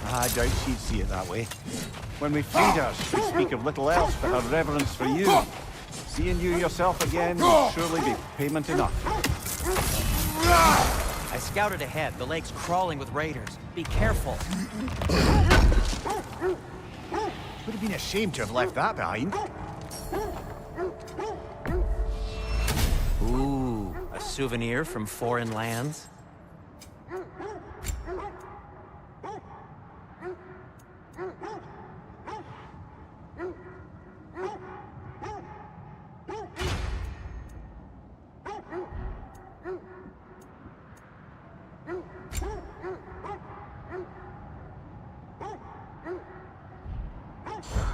I doubt she'd see it that way. When we freed her, she'd speak of little else but her reverence for you. Seeing you yourself again will surely be payment enough. I scouted ahead. The lake's crawling with raiders. Be careful. Would have been a shame to have left that behind. Ooh, a souvenir from foreign lands?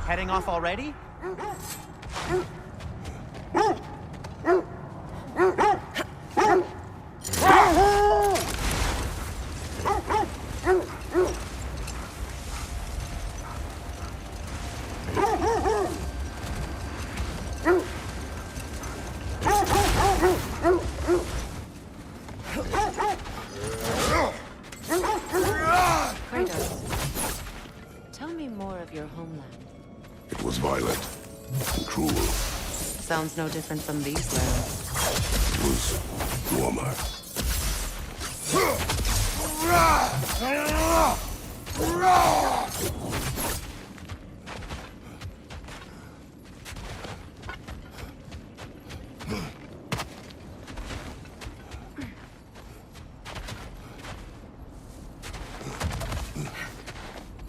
Heading off already? Kratos, tell me more of your homeland. It was violent and cruel. Sounds no different from these lands. It was warmer.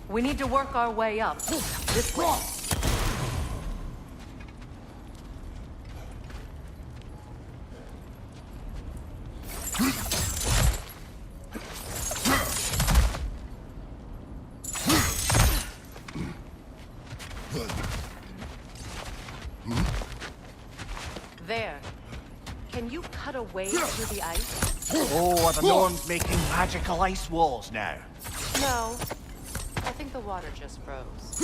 We need to work our way up. This way. There. Can you cut a way through the ice? Oh, are the gnomes making magical ice walls now? No. I think the water just froze.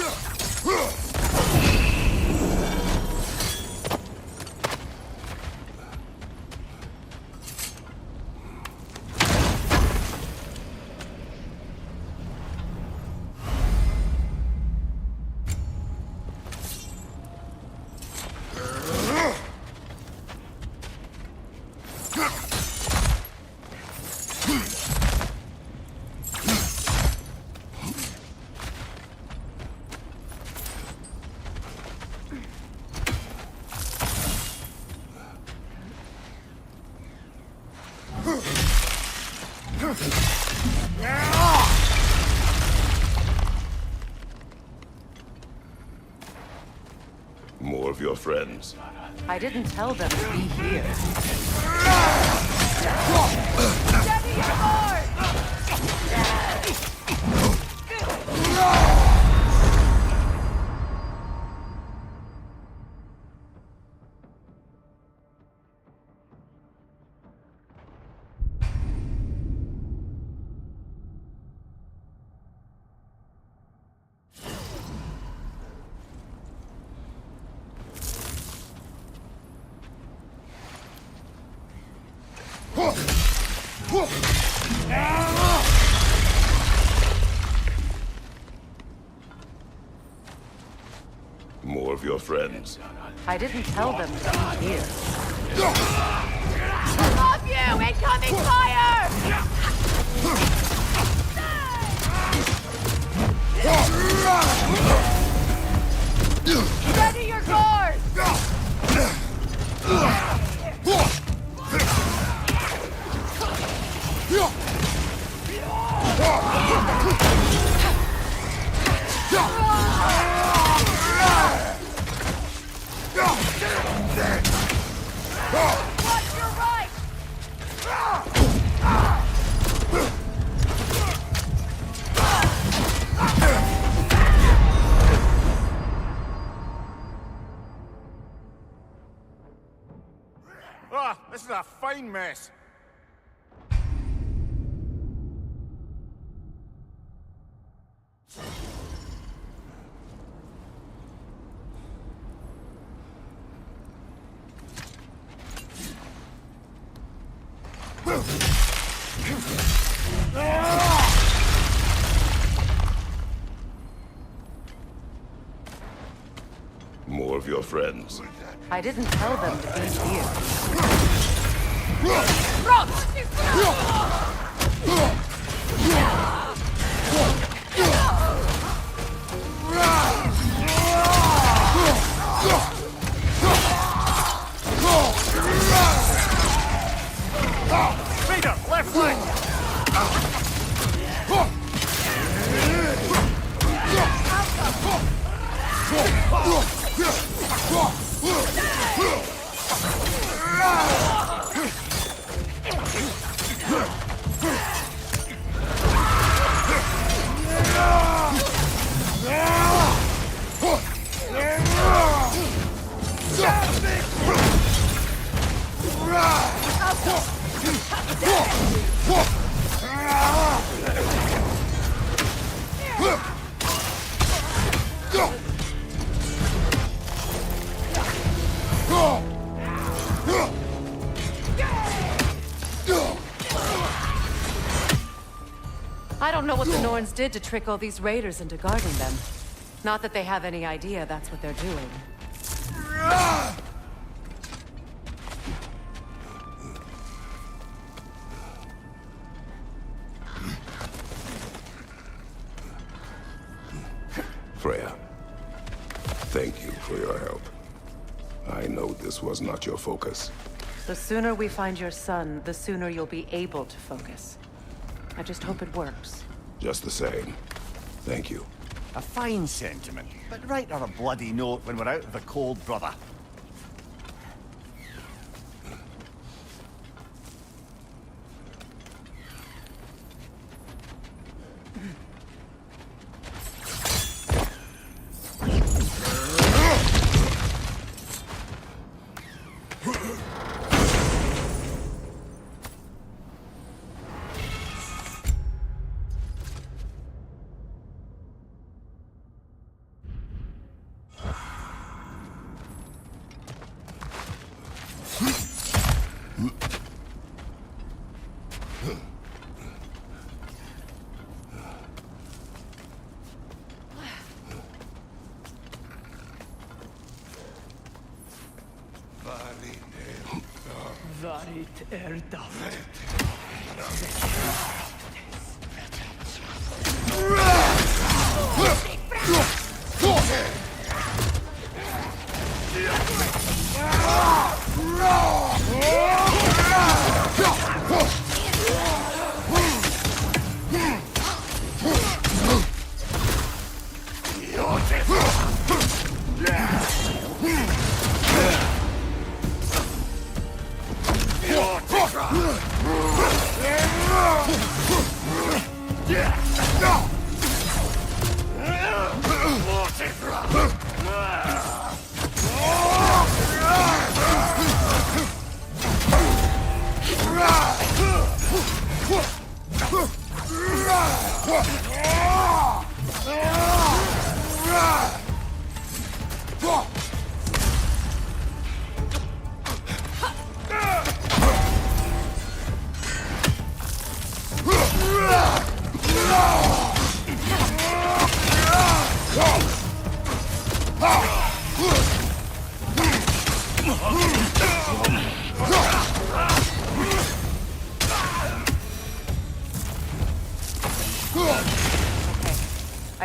More of your friends. I didn't tell them to be here. Steady your board! More of your friends. I didn't tell them to be here. Above you! Incoming fire! Ready your guard! Watch your right! Ah, this is a fine mess. More of your friends. I didn't tell them to be here. Peter, left flank! I don't know what the Norns did to trick all these raiders into guarding them. Not that they have any idea that's what they're doing. Freya, thank you for your help. I know this was not your focus. The sooner we find your son, the sooner you'll be able to focus. I just hope it works. Just the same, thank you. A fine sentiment, but write her a bloody note when we're out of the cold, brother.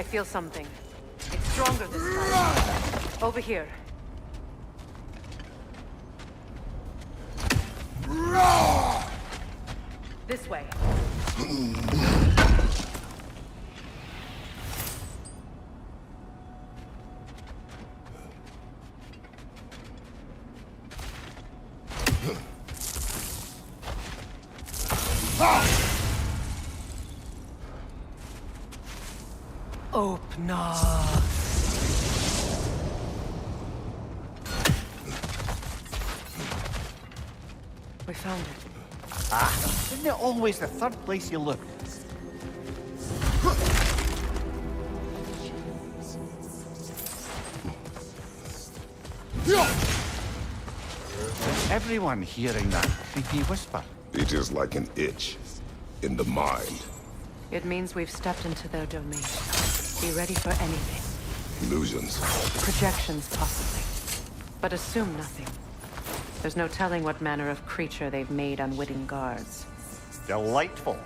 I feel something. It's stronger this time. Over here. This way. Open up. We found it. Ah, isn't it always the third place you look? Is everyone hearing that creepy whisper? It is like an itch in the mind. It means we've stepped into their domain. Be ready for anything. Illusions. Projections, possibly. But assume nothing. There's no telling what manner of creature they've made unwitting guards. Delightful.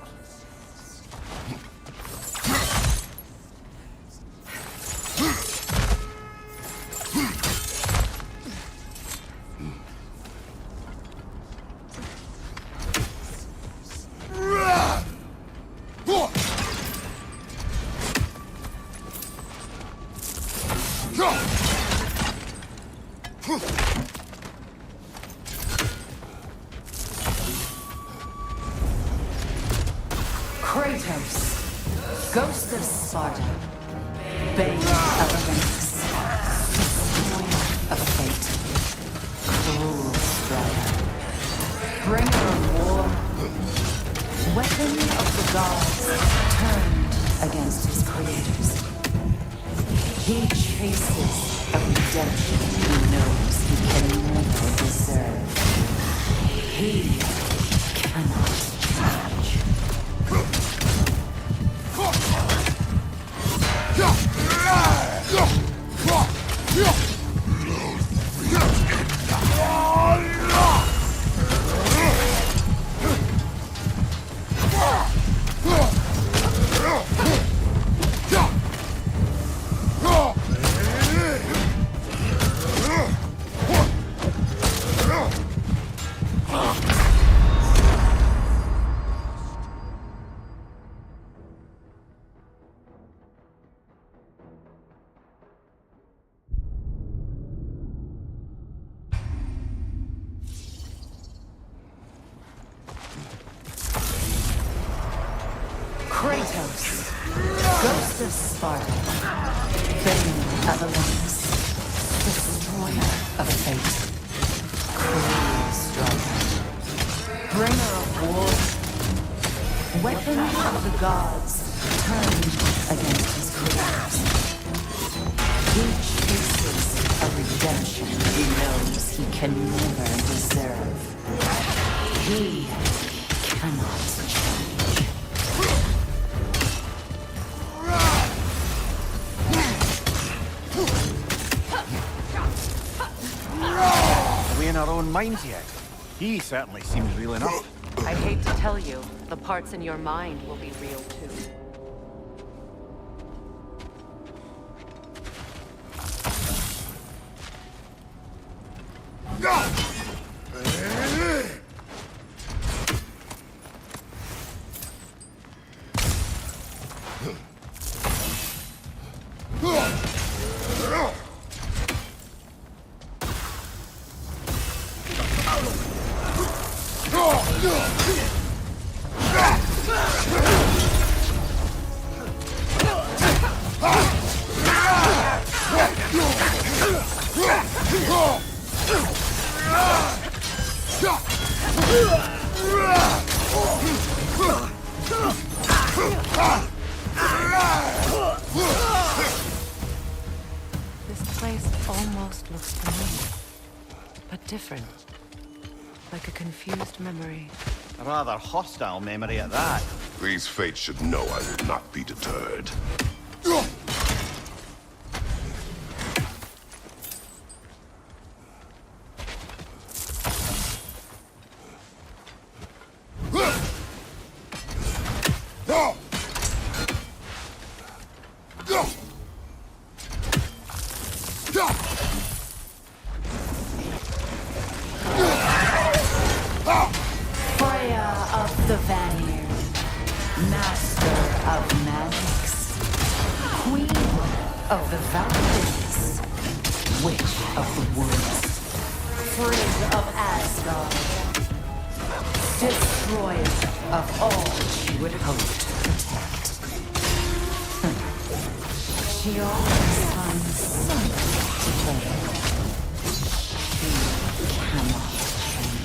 Kratos, Ghost of Sparta, Bane of LYNX, Destroyer of Fate, Cruel Strider, Bringer of War, Weapon of the Gods, turned against his creators. He chases a redemption he knows he can never deserve. He cannot change. Kratos, Ghost of Sparta, Bane of LYNX, Destroyer of Fate, Cruel Strider, Bringer of War, Weapon of the Gods, turned against his creators. He chases a redemption he knows he can never deserve. He cannot change. Are we in our own minds yet? He certainly seems real enough. I hate to tell you, the parts in your mind will be real too. This place almost looks familiar, but different. Like a confused memory. A rather hostile memory at that. These fates should know I will not be deterred. Go! of the Valkyries, Witch of the Woods, Friend of Asgard, Destroyer of all she would hope to protect. She always finds something to claim. She cannot change.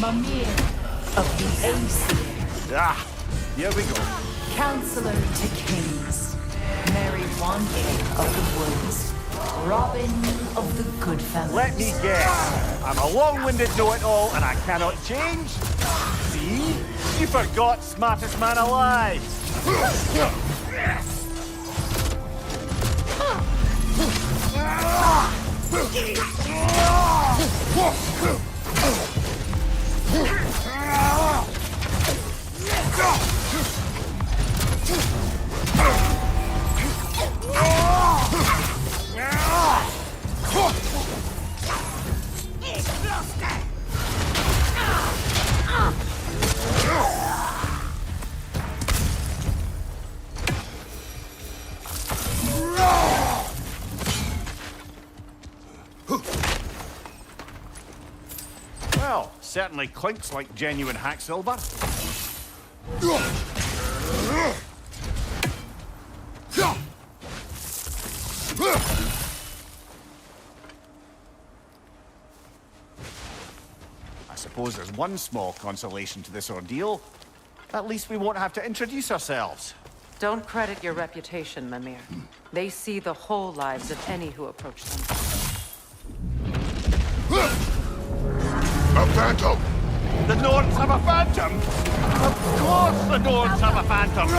Mimir of the ACER. Ah, here we go. Counselor to Kings. Mary Wanderer of the Woods. Robin of the Goodfellas. Let me guess. I'm a long-winded know-it-all and I cannot change? See? You forgot smartest man alive. Well, certainly clinks like genuine hack silver. I suppose there's one small consolation to this ordeal. At least we won't have to introduce ourselves. Don't credit your reputation, Mimir. They see the whole lives of any who approach them. A phantom! The Nords have a phantom? Of course the Nords have a phantom!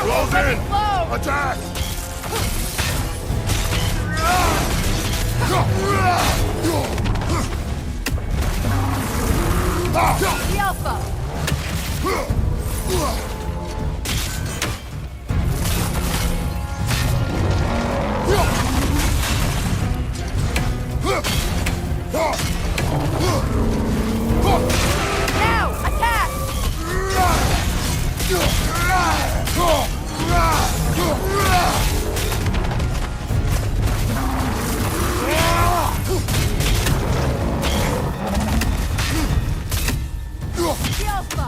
Close in! Attack! The Alpha! Now! Attack! The Alpha!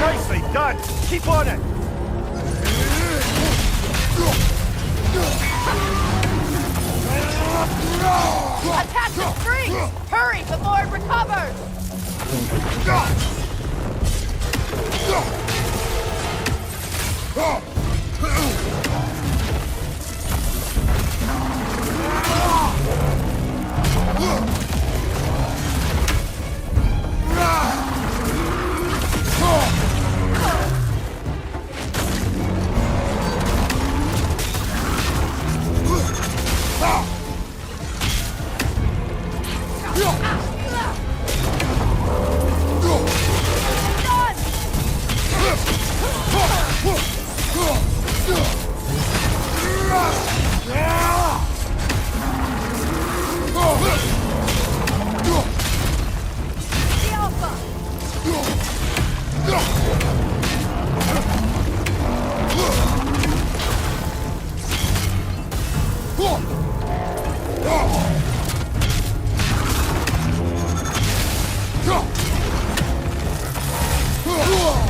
Nicely done! Keep on it! Attack the strings! Hurry before it recovers!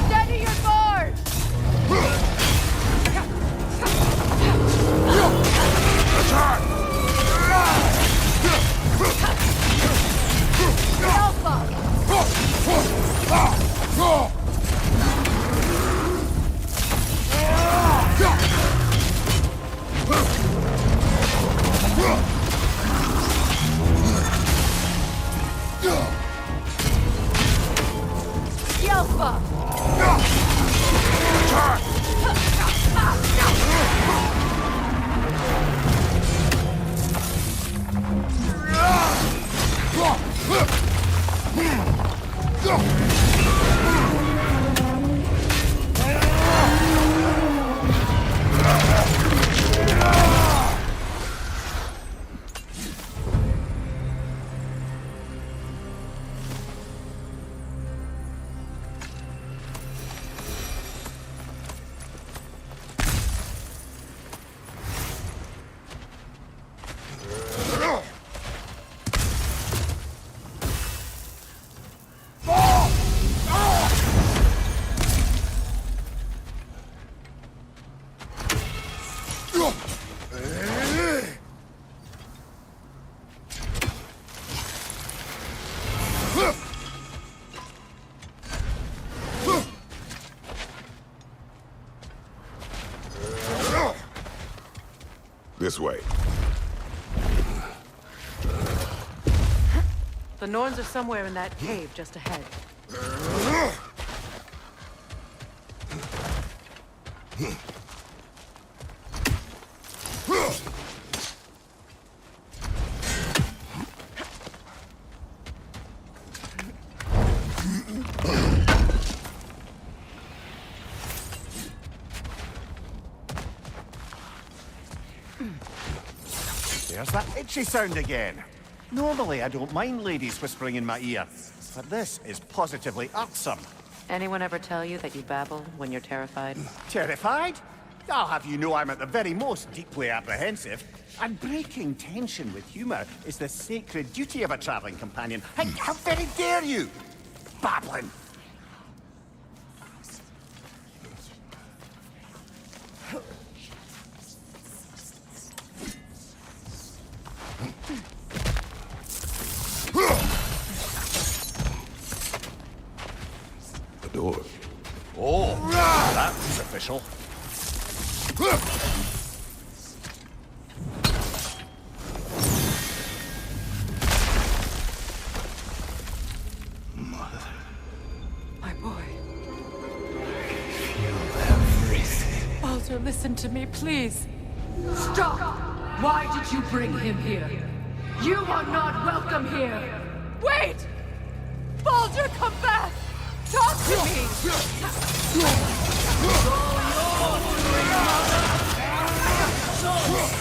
Steady your guard! This way. The Norns are somewhere in that cave just ahead. There's that itchy sound again. Normally, I don't mind ladies whispering in my ear, but this is positively irksome. Anyone ever tell you that you babble when you're terrified? Terrified? I'll have you know I'm at the very most deeply apprehensive. And breaking tension with humor is the sacred duty of a traveling companion. How very dare you! Babbling! The door. Oh, that's official. My boy. Feel everything. Baldur, listen to me, please. Stop! Why did you bring him here? You are not welcome here! Wait! Baldur, come back! Talk to me! So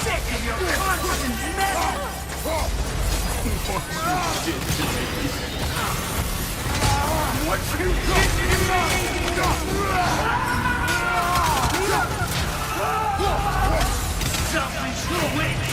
sick of your constant mess! What you did to me! Something's waiting!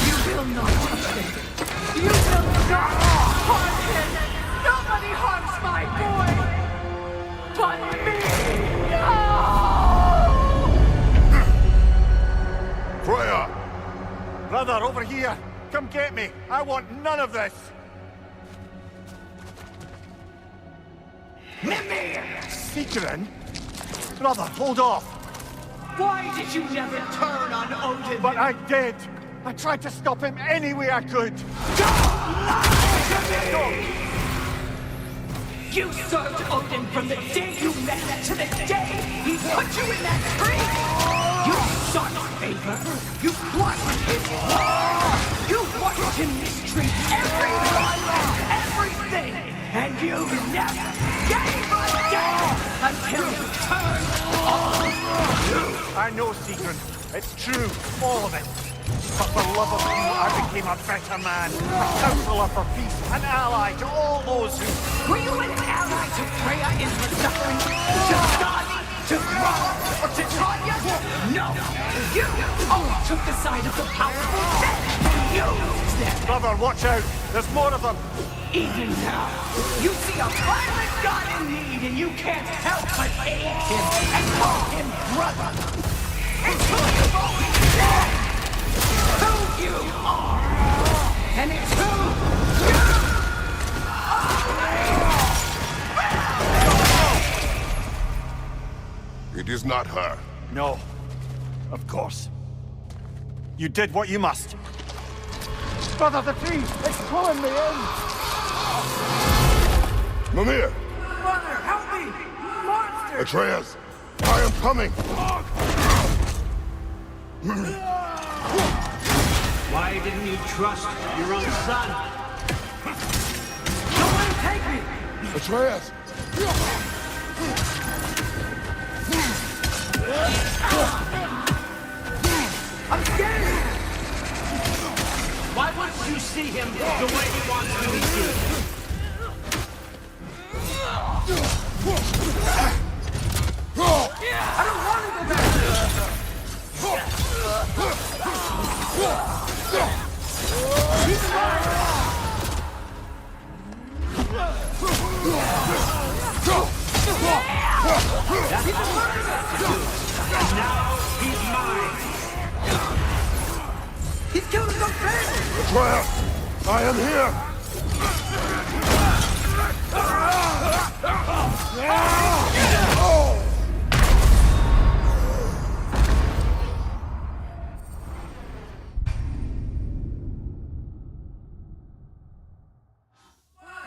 You will not touch him! You will not harm him! Nobody harms my boy! But me! No! Freya! Brother, over here! Come get me! I want none of this! Mimir! Seekerin? Brother, hold off! Why did you never turn on Odin? But I did! I tried to stop him any way I could! Don't lie to me! You served Odin from the day you met to the day he put you in that tree! You sought favor, you plotted his war, you watched him mistreat everyone and everything, and you never gave a damn until you turned on you! I know, Secret. It's true, all of it. But for love of you, I became a better man, a counselor for peace, an ally to all those who... Were you an ally to Freya in her suffering? To Skadi? To Rath? Or to Tanya? No! You only took the side of the powerful then and used them! Brother, watch out! There's more of them! Even now, you see a violent god in need and you can't help but aid him and call him brother! It's who you've always been! Who you are! And it's who you are! It is not her. No. Of course. You did what you must. Brother, the tree! It's pulling me in! Mimir! Brother, help me! Monster! Atreus! I am coming! Why didn't you trust your own son? Don't let him take me! Atreus! I'm scared! Why wouldn't you see him the way he wants to be seen? I don't want to go back! He's mine! That's all I got to do. And now he's mine. He's killed his own family! Atreus! I am here!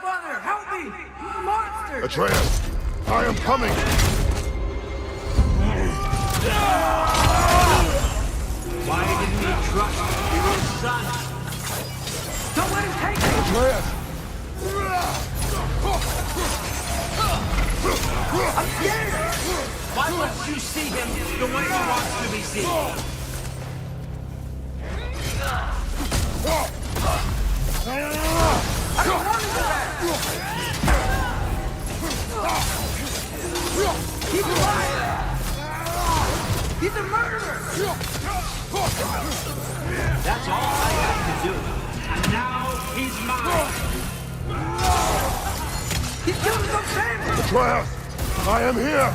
Brother, help me! Monster! Atreus! I am coming! Why didn't you trust your own son? Don't let him take me! Atreus! I'm scared! Why wouldn't you see him the way he wants to be seen? I don't want to go back! He's a liar! He's a murderer! That's all I have to do. And now he's mine. He's killed his own family! Atreus! I am here!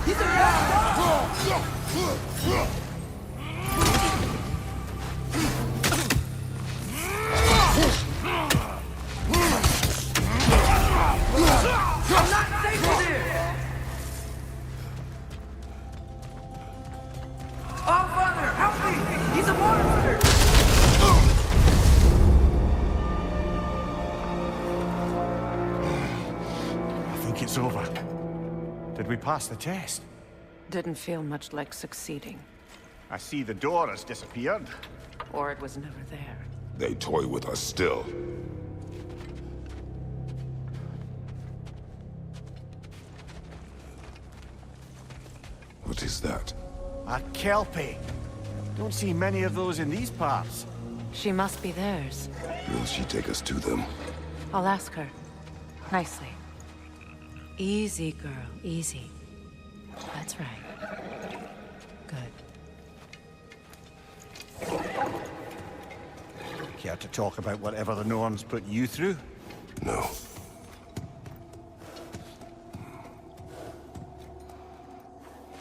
He's a bad I'm not safe in here! Oh, Father, help me! He's a monster! I think it's over. Did we pass the test? Didn't feel much like succeeding. I see the door has disappeared. Or it was never there. They toy with us still. What is that? A Kelpie. Don't see many of those in these parts. She must be theirs. Will she take us to them? I'll ask her. Nicely. Easy, girl. Easy. That's right. Good. Care to talk about whatever the Norns put you through? No.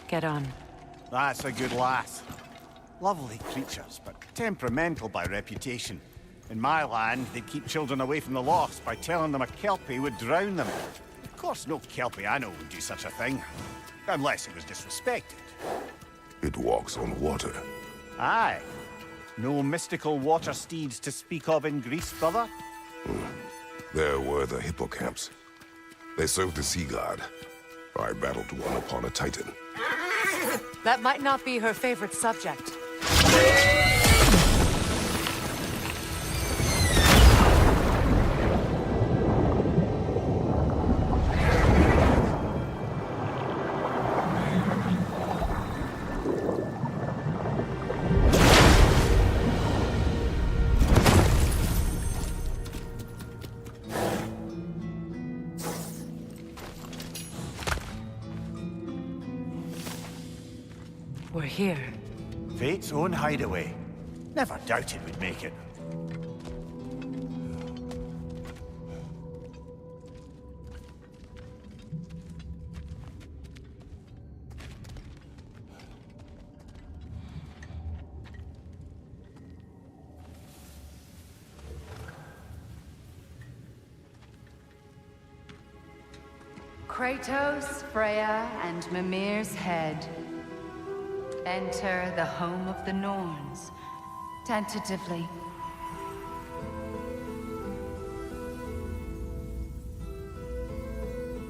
Get on. That's a good lass. Lovely creatures, but temperamental by reputation. In my land, they'd keep children away from the lochs by telling them a Kelpie would drown them. Of course, no Kelpie I know would do such a thing. Unless it was disrespected. It walks on water. Aye. No mystical water steeds to speak of in Greece, brother? There were the hippocamps. They served the sea god. I battled one upon a titan. That might not be her favorite subject. We're here. Fate's own hideaway. Never doubted we'd make it. Kratos, Freya, and Mimir's head. Enter the home of the Norns, tentatively.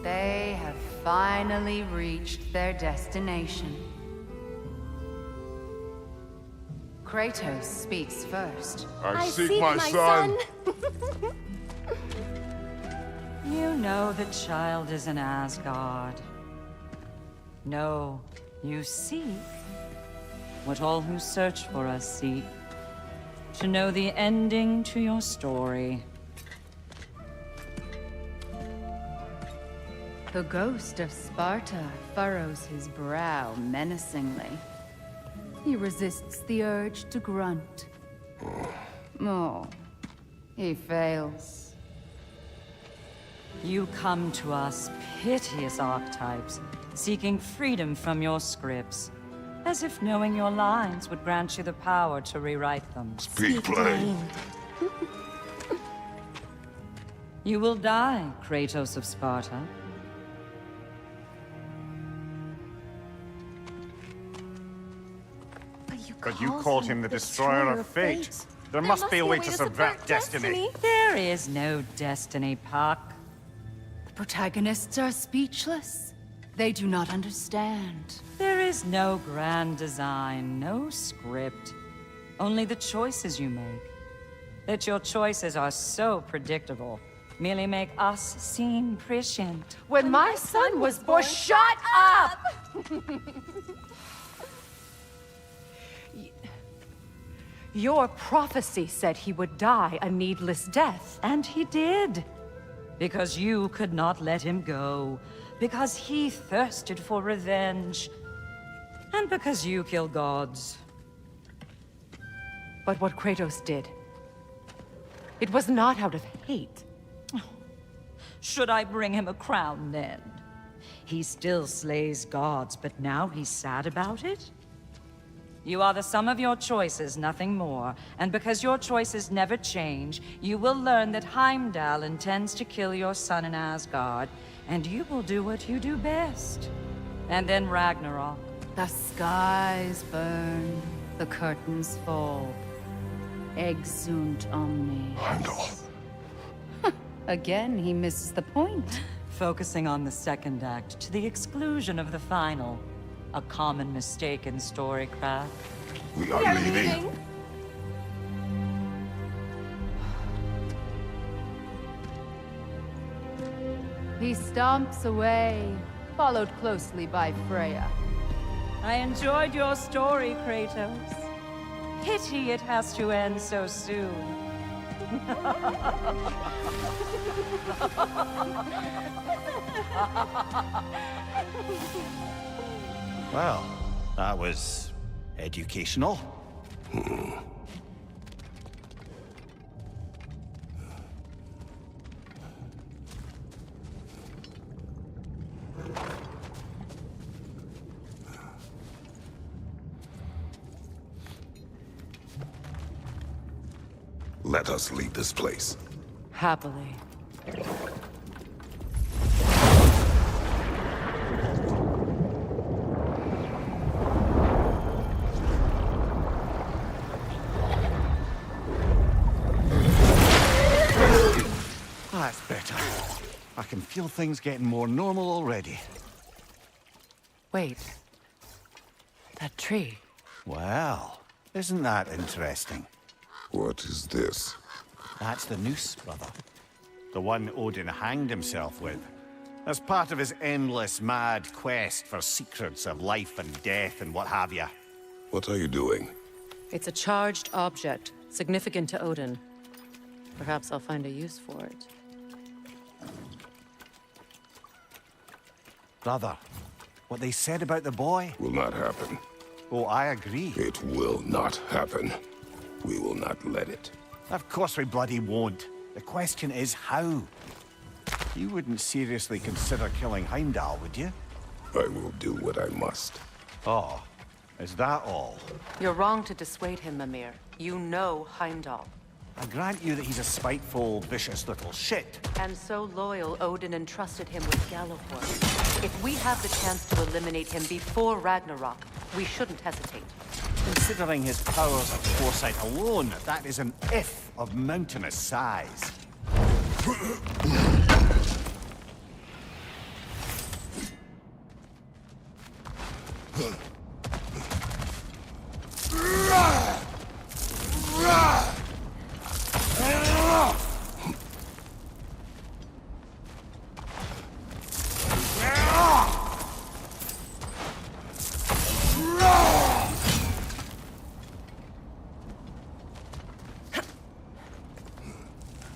They have finally reached their destination. Kratos speaks first. I seek my son. You know the child is in Asgard. No, you seek what all who search for us seek. To know the ending to your story. The ghost of Sparta furrows his brow menacingly. He resists the urge to grunt. Oh, he fails. You come to us, piteous archetypes, seeking freedom from your scripts. As if knowing your lines would grant you the power to rewrite them. Speak plain. You will die, Kratos of Sparta. But you called him the Destroyer of Fate. There must be a way to subvert destiny. There is no destiny, Puck. The protagonists are speechless. They do not understand. There is no grand design, no script. Only the choices you make. That your choices are so predictable merely make us seem prescient. When my son was born, shut up! Your prophecy said he would die a needless death. And he did. Because you could not let him go. Because he thirsted for revenge. And because you kill gods. But what Kratos did, it was not out of hate. Should I bring him a crown then? He still slays gods, but now he's sad about it? You are the sum of your choices, nothing more. And because your choices never change, you will learn that Heimdall intends to kill your son in Asgard, and you will do what you do best. And then Ragnarok. The skies burn, the curtains fall. Exunt omnes. Heimdall. Again, he misses the point. Focusing on the second act to the exclusion of the final. A common mistake in storycraft. We are leaving. He stomps away, followed closely by Freya. I enjoyed your story, Kratos. Pity it has to end so soon. Well, that was educational. Let us leave this place. Happily. That's better. I can feel things getting more normal already. Wait. That tree. Well, isn't that interesting? What is this? That's the noose, brother. The one Odin hanged himself with. As part of his endless, mad quest for secrets of life and death and what have you. What are you doing? It's a charged object, significant to Odin. Perhaps I'll find a use for it. Brother, what they said about the boy? Will not happen. Oh, I agree. It will not happen. We will not let it. Of course we bloody won't. The question is how. You wouldn't seriously consider killing Heimdall, would you? I will do what I must. Oh, is that all? You're wrong to dissuade him, Mimir. You know Heimdall. I grant you that he's a spiteful, vicious little shit. And so loyal, Odin entrusted him with Galliford. If we have the chance to eliminate him before Ragnarok, we shouldn't hesitate. Considering his powers of foresight alone, that is an if of mountainous size.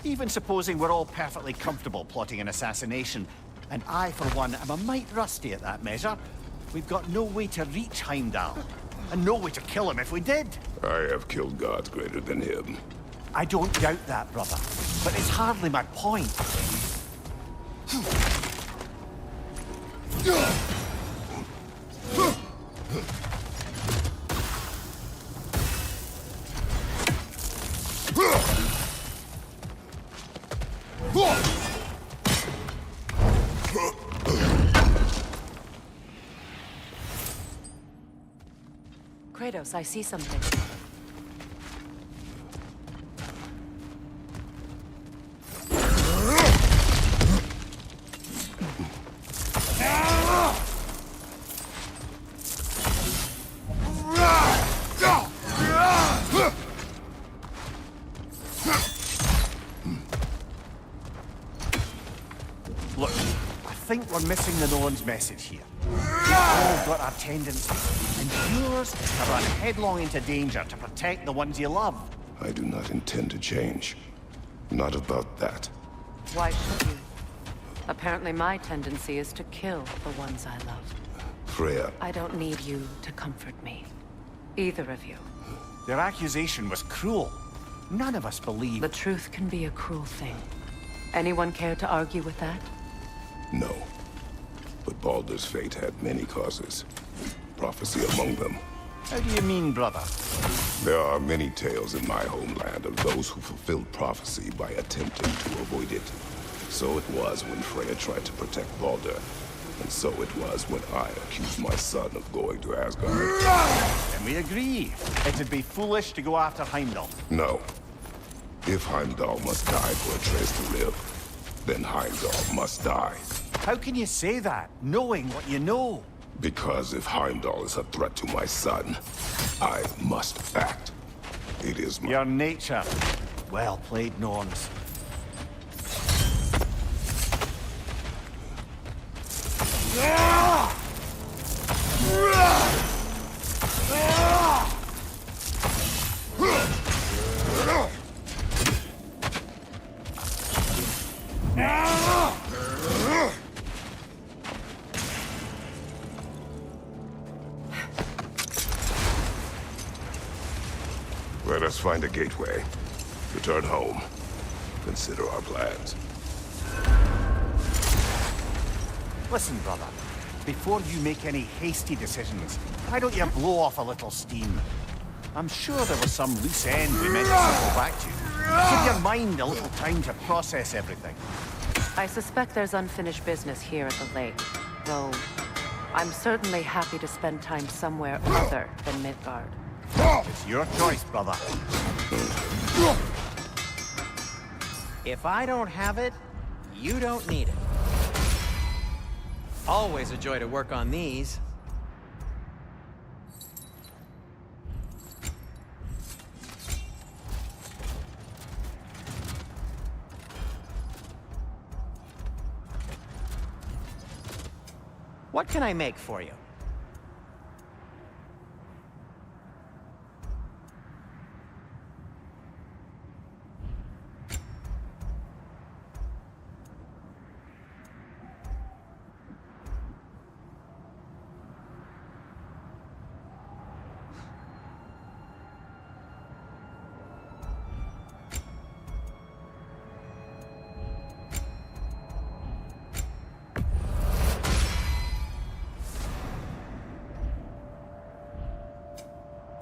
Even supposing we're all perfectly comfortable plotting an assassination, and I, for one, am a mite rusty at that measure, we've got no way to reach Heimdall, and no way to kill him if we did. I have killed gods greater than him. I don't doubt that, brother, but it's hardly my point. Kratos, I see something. Look, I think we're missing the Norn's message here. We've all got our tendencies, and yours is to run headlong into danger to protect the ones you love. I do not intend to change. Not about that. Why should you? Apparently my tendency is to kill the ones I love. Freya, I don't need you to comfort me. Either of you. Their accusation was cruel. None of us believe... The truth can be a cruel thing. Anyone care to argue with that? no. But Baldur's fate had many causes. Prophecy among them. How do you mean, brother? There are many tales in my homeland of those who fulfilled prophecy by attempting to avoid it. So it was when Freya tried to protect Baldur. And so it was when I accused my son of going to Asgard. Then we agree. It'd be foolish to go after Heimdall. No. If Heimdall must die for Atreus to live, then Heimdall must die. How can you say that, knowing what you know? Because if Heimdall is a threat to my son, I must act. It is my... Your nature. Well played, Norns. Let us find a gateway. Return home. Consider our plans. Listen, brother. Before you make any hasty decisions, why don't you blow off a little steam? I'm sure there was some loose end we meant to circle back to. Give your mind a little time to process everything. I suspect there's unfinished business here at the lake, though I'm certainly happy to spend time somewhere other than Midgard. It's your choice, brother. If I don't have it, You don't need it. Always a joy to work on these. What can I make for you?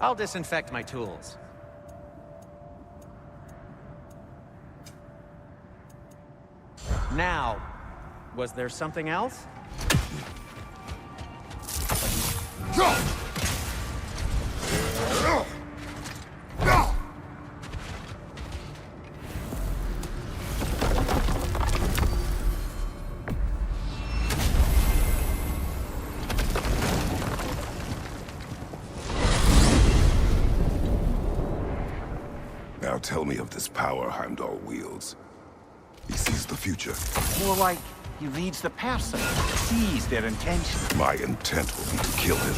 I'll disinfect my tools. Now, was there something else? Now tell me of this power Heimdall wields. He sees the future. More like he reads the person, sees their intention. My intent will be to kill him.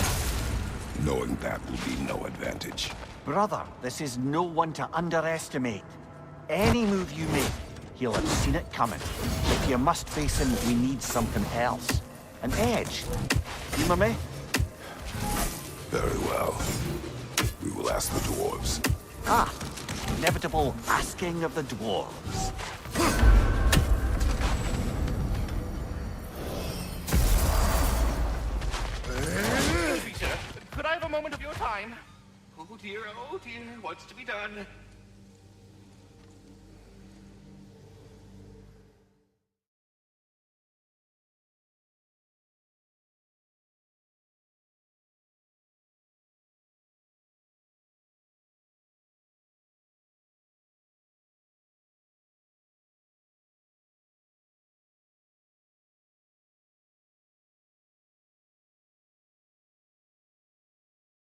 Knowing that will be no advantage. Brother, this is no one to underestimate. Any move you make, he'll have seen it coming. If you must face him, we need something else. An edge. Humor me? Very well. We will ask the dwarves. Ah, inevitable asking of the dwarves. Peter, could I have a moment of your time? Oh dear, what's to be done?